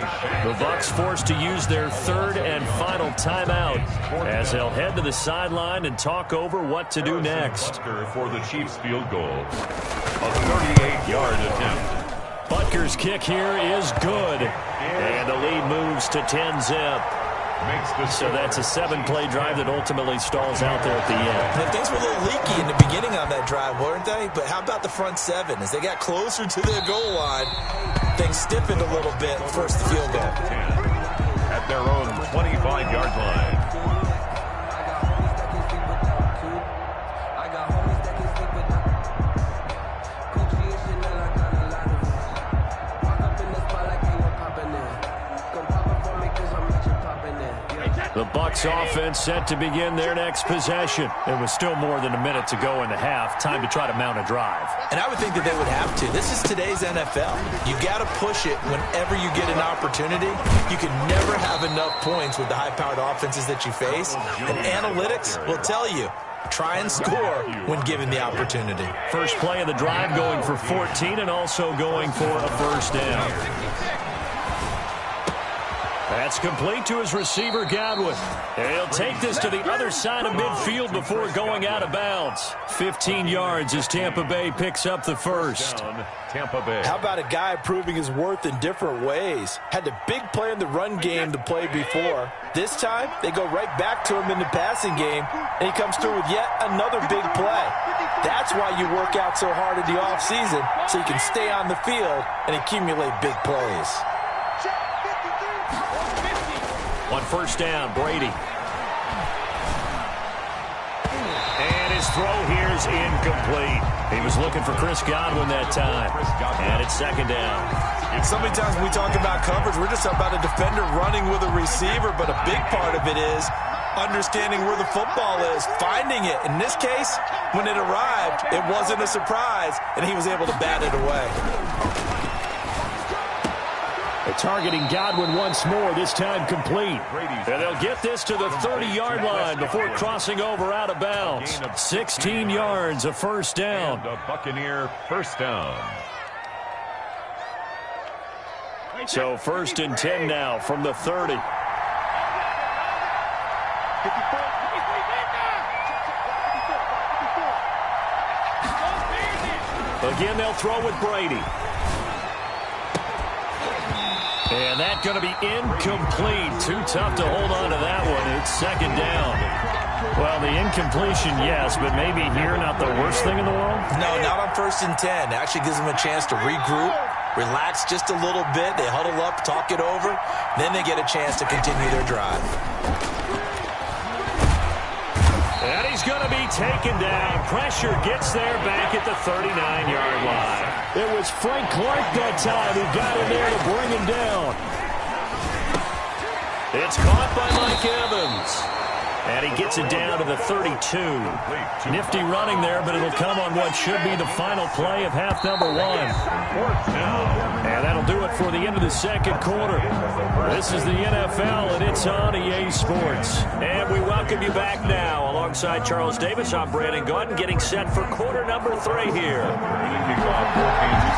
The Bucs forced to use their 3rd and final timeout as they'll head to the sideline and talk over what to do next. For the Chiefs field goal. A 38-yard attempt. Butker's kick here is good. And the lead moves to 10-zip. So that's a 7-play drive that ultimately stalls out there at the end. And things were a little leaky in the beginning on that drive, weren't they? But how about the front 7? As they got closer to their goal line, things stiffened a little bit, forced the field goal. At their own 25-yard line. The Bucs offense set to begin their next possession. There was still more than a minute to go in the half. Time to try to mount a drive. And I would think that they would have to. This is today's NFL. You got to push it whenever you get an opportunity. You can never have enough points with the high-powered offenses that you face. And analytics will tell you, try and score when given the opportunity. First play of the drive going for 14 and also going for a 1st down. That's complete to his receiver, Godwin. And he'll take this to the other side of midfield before going out of bounds. 15 yards as Tampa Bay picks up the 1st. Tampa Bay. How about a guy proving his worth in different ways? Had a big play in the run game to play before. This time, they go right back to him in the passing game, and he comes through with yet another big play. That's why you work out so hard in the offseason, so you can stay on the field and accumulate big plays. On 1st down, Brady. And his throw here is incomplete. He was looking for Chris Godwin that time. And it's 2nd down. So many times when we talk about coverage, we're just talking about a defender running with a receiver, but a big part of it is understanding where the football is, finding it. In this case, when it arrived, it wasn't a surprise, and he was able to bat it away. They're targeting Godwin once more, this time complete. And they'll get this to the 30-yard line before crossing over out of bounds. 16 yards, a 1st down. And a Buccaneer 1st down. So 1st and 10 now from the 30. Again, they'll throw with Brady. And that's going to be incomplete. Too tough to hold on to that one. It's 2nd down. Well, the incompletion, yes, but maybe here not the worst thing in the world? No, not on 1st and 10. It actually gives them a chance to regroup, relax just a little bit. They huddle up, talk it over. Then they get a chance to continue their drive. And he's going to be taken down. Pressure gets there back at the 39-yard line. It was Frank Clark that time who got in there to bring him down. It's caught by Mike Evans. And he gets it down to the 32. Nifty running there, but it'll come on what should be the final play of half number 1. And that'll do it for the end of the 2nd quarter. This is the NFL, and it's on EA Sports. And we welcome you back now. Alongside Charles Davis, I'm Brandon Gordon, getting set for quarter number 3 here.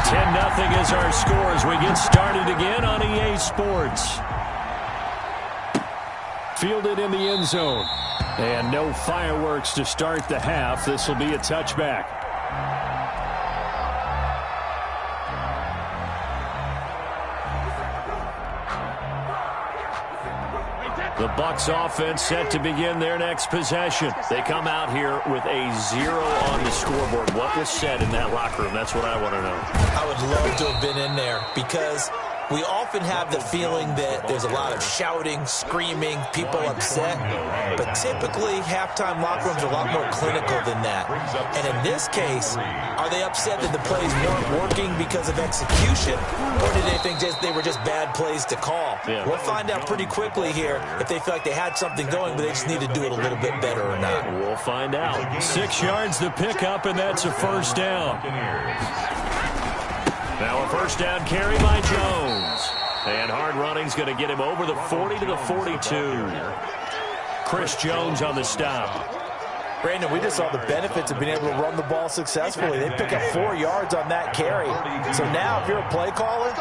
10-0 is our score as we get started again on EA Sports. Fielded in the end zone. And no fireworks to start the half. This will be a touchback. The Bucs offense set to begin their next possession. They come out here with a 0 on the scoreboard. What was said in that locker room? That's what I want to know. I would love to have been in there because we often have the feeling that there's a lot of shouting, screaming, people upset. But typically, halftime locker rooms are a lot more clinical than that. And in this case, are they upset that the plays weren't working because of execution? Or did they think they were just bad plays to call? Yeah. We'll find out pretty quickly here if they feel like they had something going, but they just need to do it a little bit better or not. We'll find out. 6 yards to pick up, and that's a first down. Now a first down carry by Jones. And hard running's going to get him over the 40 to the 42. Chris Jones on the stop. Brandon, we just saw the benefits of being able to run the ball successfully. They pick up 4 yards on that carry. So now if you're a play caller,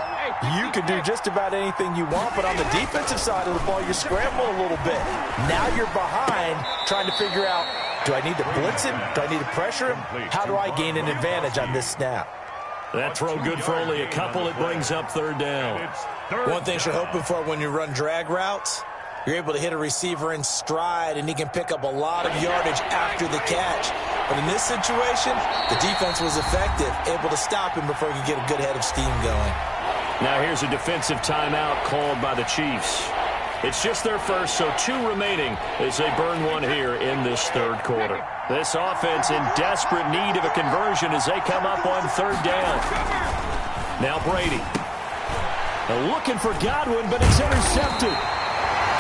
you can do just about anything you want. But on the defensive side of the ball, you're scrambling a little bit. Now you're behind trying to figure out, do I need to blitz him? Do I need to pressure him? How do I gain an advantage on this snap? That throw good for only a couple. It brings up third down. One thing you're hoping for when you run drag routes, you're able to hit a receiver in stride, and he can pick up a lot of yardage after the catch. But in this situation, the defense was effective, able to stop him before he could get a good head of steam going. Now here's a defensive timeout called by the Chiefs. It's just their first, so 2 remaining as they burn one here in this third quarter. This offense in desperate need of a conversion as they come up on third down. Now Brady. Looking for Godwin, but it's intercepted.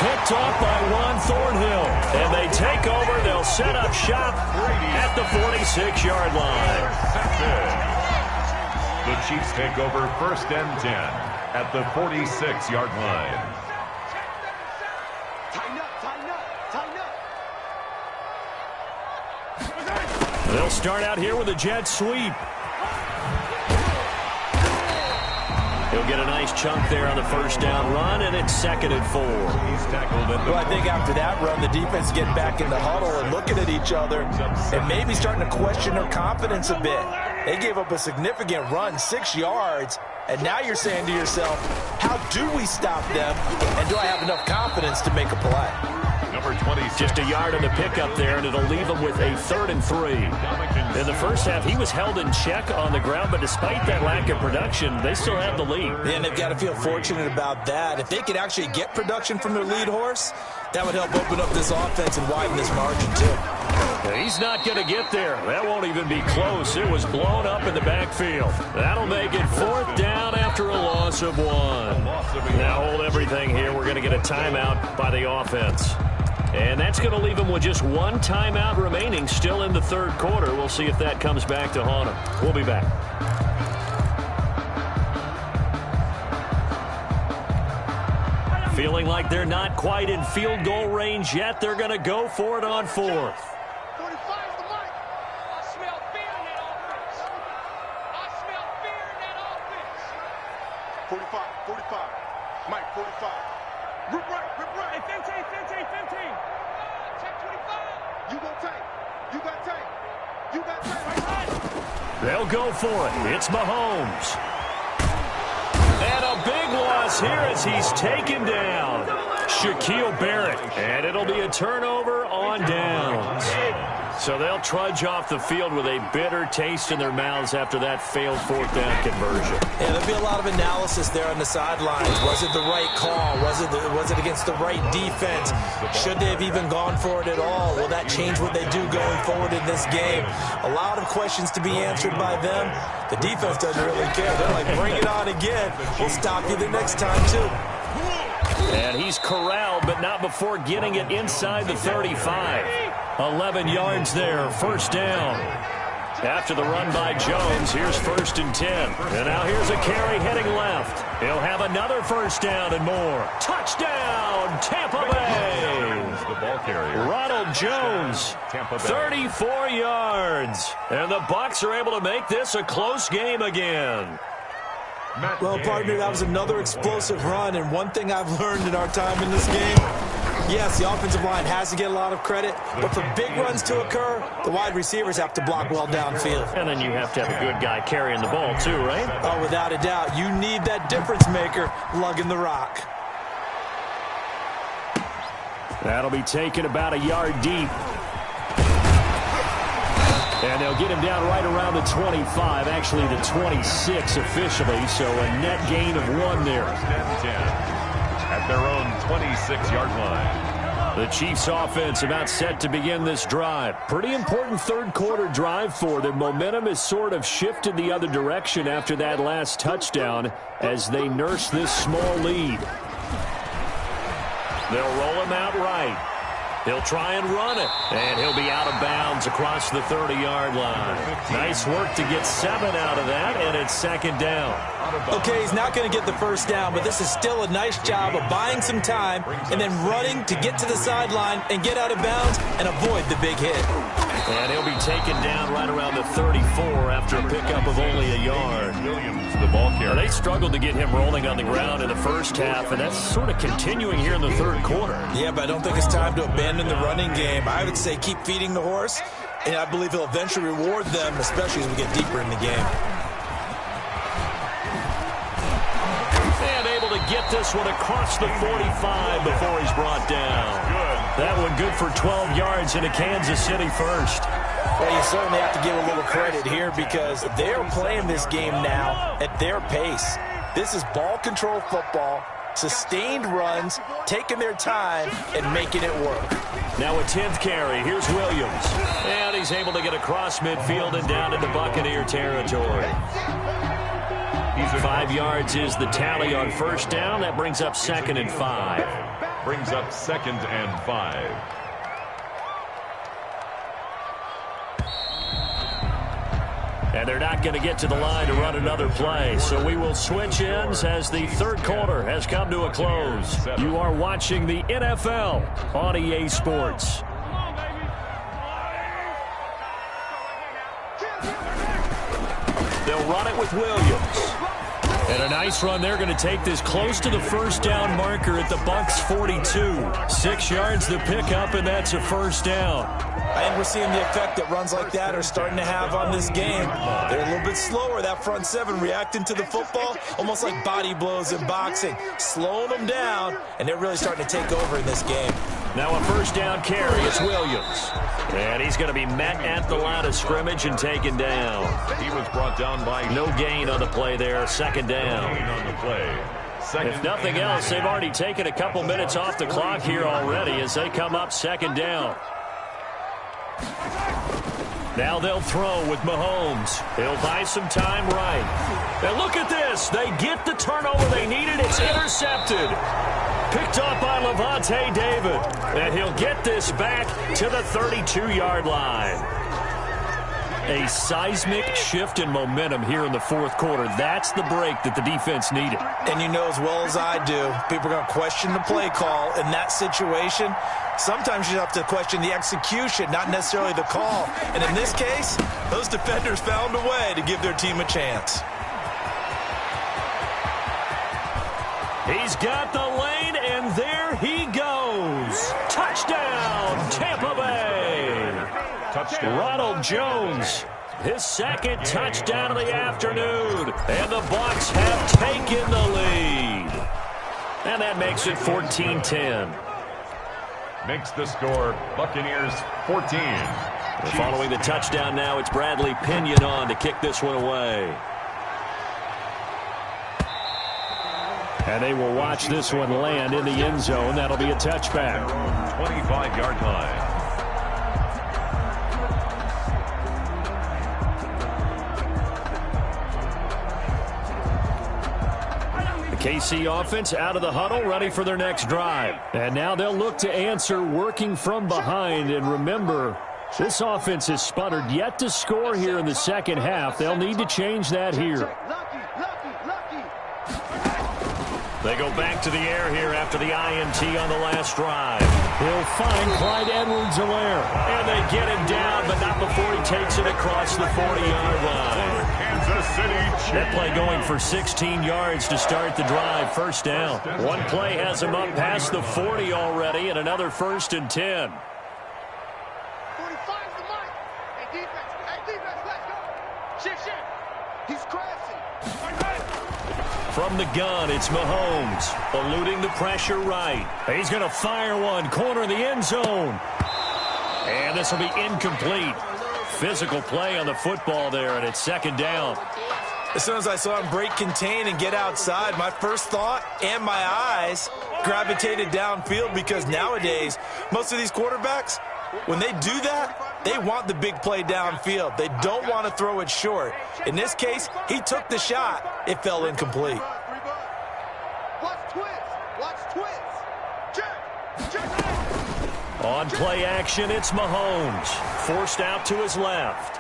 Picked off by Juan Thornhill. And they take over. They'll set up shop at the 46-yard line. The Chiefs take over first and 10 at the 46-yard line. They'll start out here with a jet sweep. He'll get a nice chunk there on the first down run, and it's 2nd and 4. Well, I think after that run, the defense getting back in the huddle and looking at each other and maybe starting to question their confidence a bit. They gave up a significant run, 6 yards, and now you're saying to yourself, how do we stop them, and do I have enough confidence to make a play? Number 20, just a yard on the pickup there, and it'll leave them with a 3rd and 3. In the first half, he was held in check on the ground, but despite that lack of production, they still have the lead. And they've got to feel fortunate about that. If they could actually get production from their lead horse, that would help open up this offense and widen this margin, too. He's not going to get there. That won't even be close. It was blown up in the backfield. That'll make it 4th down after a loss of 1. Now hold everything here. We're going to get a timeout by the offense. And that's going to leave them with just 1 timeout remaining still in the third quarter. We'll see if that comes back to haunt them. We'll be back. Feeling like they're not quite in field goal range yet. They're going to go for it on 4th. 45. Mike, 45. Rip right. Hey, 15. Check 25. You got tank. They'll go for it. It's Mahomes. And a big loss here as he's taken down. Shaquille Barrett. And it'll be a turnover on downs. So they'll trudge off the field with a bitter taste in their mouths after that failed 4th down conversion. Yeah, there'll be a lot of analysis there on the sidelines. Was it the right call? Was it against the right defense? Should they have even gone for it at all? Will that change what they do going forward in this game? A lot of questions to be answered by them. The defense doesn't really care. They're like, bring it on again. We'll stop you the next time, too. And he's corralled, but not before getting it inside the 35. 11 yards there, first down. After the run by Jones, here's 1st and 10. And now here's a carry heading left. He'll have another first down and more. Touchdown, Tampa Bay. The ball carrier. Ronald Jones, 34 yards. And the Bucs are able to make this a close game again. Well, partner, that was another explosive run, and one thing I've learned in our time in this game, Yes, the offensive line has to get a lot of credit, but for big runs to occur, the wide receivers have to block well downfield. And then you have to have a good guy carrying the ball too, right? Oh, without a doubt. You need that difference maker lugging the rock. That'll be taken about a yard deep. And they'll get him down right around the 25, actually the 26 officially, so a net gain of 1 there. At their own 26-yard line. The Chiefs offense about set to begin this drive. Pretty important third quarter drive for them. Momentum has sort of shifted the other direction after that last touchdown as they nurse this small lead. They'll roll him out right. He'll try and run it, and he'll be out of bounds across the 30-yard line. Nice work to get 7 out of that, and it's second down. Okay, he's not going to get the first down, but this is still a nice job of buying some time and then running to get to the sideline and get out of bounds and avoid the big hit. And he'll be taken down right around the 34 after a pickup of only a yard. Williams, the ball carrier. They struggled to get him rolling on the ground in the first half, and that's sort of continuing here in the third quarter. Yeah, but I don't think it's time to abandon the running game. I would say keep feeding the horse, and I believe he'll eventually reward them, especially as we get deeper in the game. And able to get this one across the 45 before he's brought down. That one good for 12 yards in a Kansas City first. Well, you certainly have to give a little credit here because they're playing this game now at their pace. This is ball control football, sustained runs, taking their time, and making it work. Now a 10th carry. Here's Williams. And he's able to get across midfield and down into Buccaneer territory. 5 yards is the tally on first down. That brings up 2nd and 5. Brings up 2nd and 5. And they're not going to get to the line to run another play. So we will switch ends as the third quarter has come to a close. You are watching the NFL on EA Sports. They'll run it with Williams. And a nice run. They're going to take this close to the first down marker at the Bucs 42. 6 yards the pickup, and that's a first down. And we're seeing the effect that runs like that are starting to have on this game. They're a little bit slower, that front seven, reacting to the football, almost like body blows in boxing, slowing them down, and they're really starting to take over in this game. Now a first down carry. It's Williams. And he's going to be met at the line of scrimmage and taken down. He was brought down by no gain on the play there. Second down. On the play. If nothing else, they've already taken a couple minutes off the clock here already as they come up second down. Now they'll throw with Mahomes. He'll buy some time right. And look at this. They get the turnover they needed. It's intercepted. Picked up by Levante David. And he'll get this back to the 32-yard line. A seismic shift in momentum here in the fourth quarter. That's the break that the defense needed. And you know as well as I do, people are going to question the play call in that situation. Sometimes you have to question the execution, not necessarily the call. And in this case, those defenders found a way to give their team a chance. He's got the lane, and there he goes. Touchdown, Tampa Bay. Touchdown. Ronald Jones, his second touchdown of the afternoon. And the Bucs have taken the lead. And that makes it 14-10. Makes the score Buccaneers 14. Following the touchdown now, it's Bradley Pinion on to kick this one away. And they will watch this one land in the end zone. That'll be a touchback. 25-yard line. KC offense out of the huddle, ready for their next drive. And now they'll look to answer working from behind. And remember, this offense has sputtered yet to score here in the second half. They'll need to change that here. They go back to the air here after the INT on the last drive. He'll find Clyde Edwards-Helaire. And they get him down, but not before he takes it across the 40-yard line. Kansas That play going for 16 yards to start the drive. First down. One play has him up past the 40 already, and another 1st and 10. 45's the mic. Hey, defense, let's go. Shift. He's crashing. From the gun, it's Mahomes, eluding the pressure right. He's going to fire one, corner of the end zone. And this will be incomplete. Physical play on the football there, and it's 2nd down. As soon as I saw him break contain and get outside, my first thought and my eyes gravitated downfield, because nowadays, most of these quarterbacks, when they do that, they want the big play downfield. They don't want to throw it short. In this case, he took the shot. It fell incomplete. Watch twist. Check. On play action, it's Mahomes. Forced out to his left.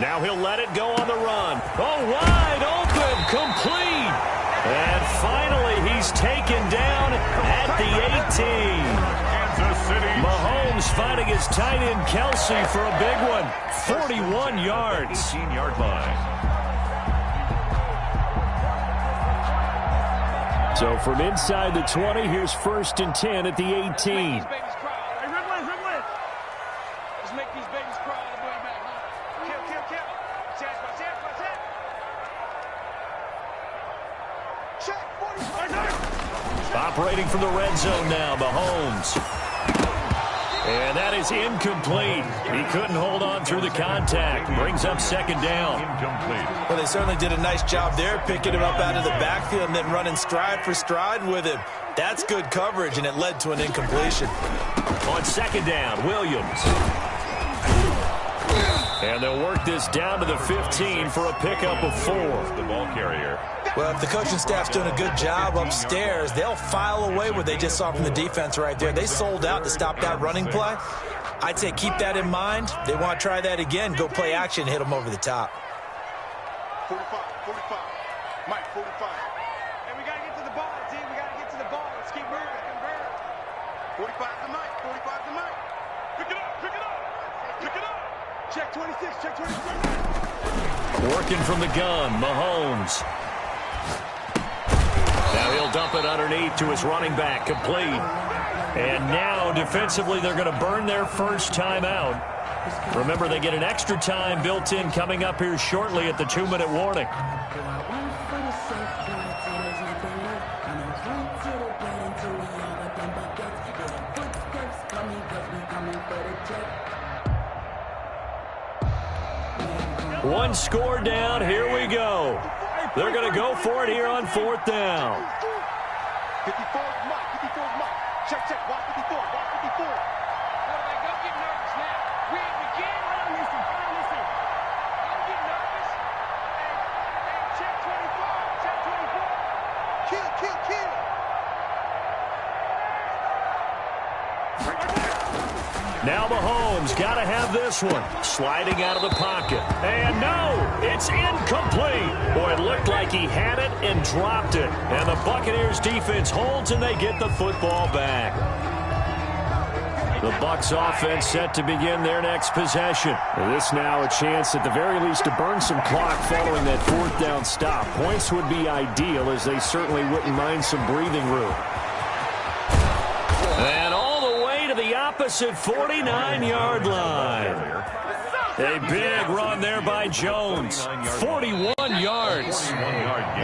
Now he'll let it go on the run. Oh, wide open, complete. And finally, he's taken down at the 18. Mahomes finding his tight end Kelsey for a big one. 41 yards. 18-yard line. So from inside the 20, here's 1st and 10 at the 18. Operating from the red zone now, Mahomes. And that is incomplete. He couldn't hold on through the contact. Brings up 2nd down. Incomplete. Well, they certainly did a nice job there, picking him up out of the backfield and then running stride for stride with him. That's good coverage, and it led to an incompletion. On 2nd down, Williams. And they'll work this down to the 15 for a pickup of 4. The ball carrier. Well, if the coaching staff's doing a good job upstairs, they'll file away what they just saw from the defense right there. They sold out to stop that running play. I'd say keep that in mind. They want to try that again. Go play action, hit them over the top. 45. Mike, 45. And we got to get to the ball, team. We got to get to the ball. Let's keep moving. 45's the mic. Pick it up. Check 26. Working from the gun, Mahomes. Now he'll dump it underneath to his running back, complete. And now, defensively, they're going to burn their first timeout. Remember, they get an extra time built in coming up here shortly at the 2-minute warning. One score down. Here we go. They're going to go for it here on 4th down. 54's Mike. Check. Watch 54. Don't get nervous now. We begin. Listen. Don't get nervous. And check 24. Kill. Now Mahomes got to have this one. Sliding out of the pocket. And no, it's incomplete. Boy, it looked like he had it and dropped it. And the Buccaneers defense holds, and they get the football back. The Bucs offense set to begin their next possession. This now a chance at the very least to burn some clock following that 4th down stop. Points would be ideal, as they certainly wouldn't mind some breathing room. And all the way to the opposite 49-yard line. A big run there by Jones. 41 yards.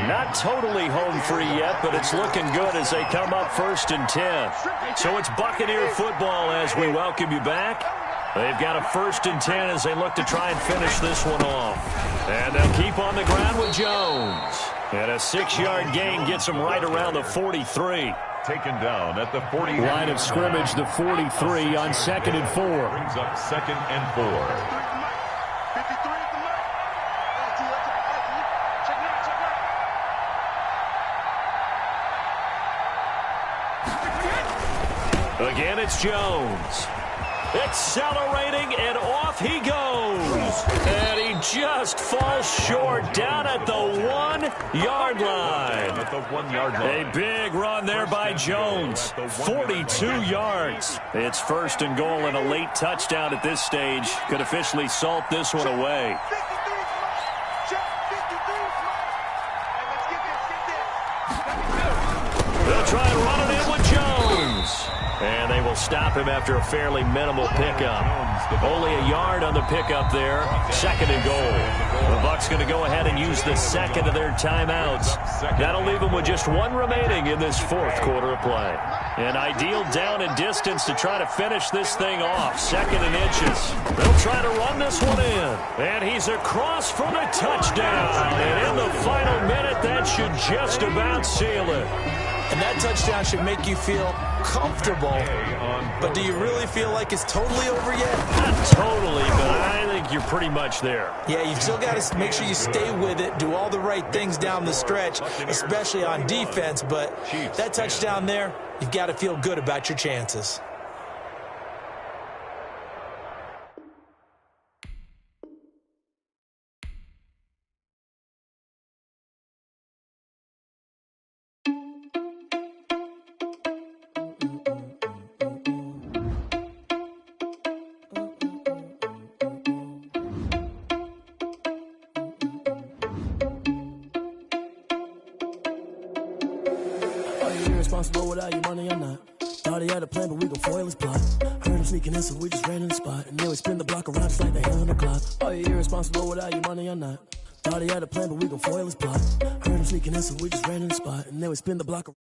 Not totally home free yet, but it's looking good as they come up 1st and 10. So it's Buccaneer football as we welcome you back. They've got a 1st and 10 as they look to try and finish this one off. And they'll keep on the ground with Jones. And a 6-yard gain gets them right around the 43. Taken down at the 40. Line of scrimmage, the 43 on 2nd and 4. Brings up 2nd and 4. 53 at the mic. Check now. Again, it's Jones. Accelerating, and off he goes. And he just falls short down at the 1-yard line. At the 1-yard line. A big run there by Jones. 42 yards. It's 1st and goal, and a late touchdown at this stage could officially salt this one away. 53's Mike. Check 53's They'll try and run it in with Jones. And they will stop him after a fairly minimal pickup. Only a yard on the pickup there. 2nd and goal. The Bucs going to go ahead and use the second of their timeouts. That'll leave them with just one remaining in this 4th quarter of play. An ideal down and distance to try to finish this thing off. 2nd and inches. They'll try to run this one in. And he's across for the touchdown. And in the final minute, that should just about seal it. And that touchdown should make you feel comfortable. But do you really feel like it's totally over yet? Not totally, but I think you're pretty much there. Yeah, you've still got to make sure you stay with it, do all the right things down the stretch, especially on defense. But that touchdown there, you've got to feel good about your chances. Responsible without your money or not. Thought he had a plan, but we gon' foil his plot. Heard him sneaking in, so we just ran in the spot. And then we spin the block around just like the hand on the clock. Are you irresponsible without your money or not? Thought he had a plan, but we gon' foil his plot. Heard him sneaking in, so we just ran in the spot. And then we spin the block around.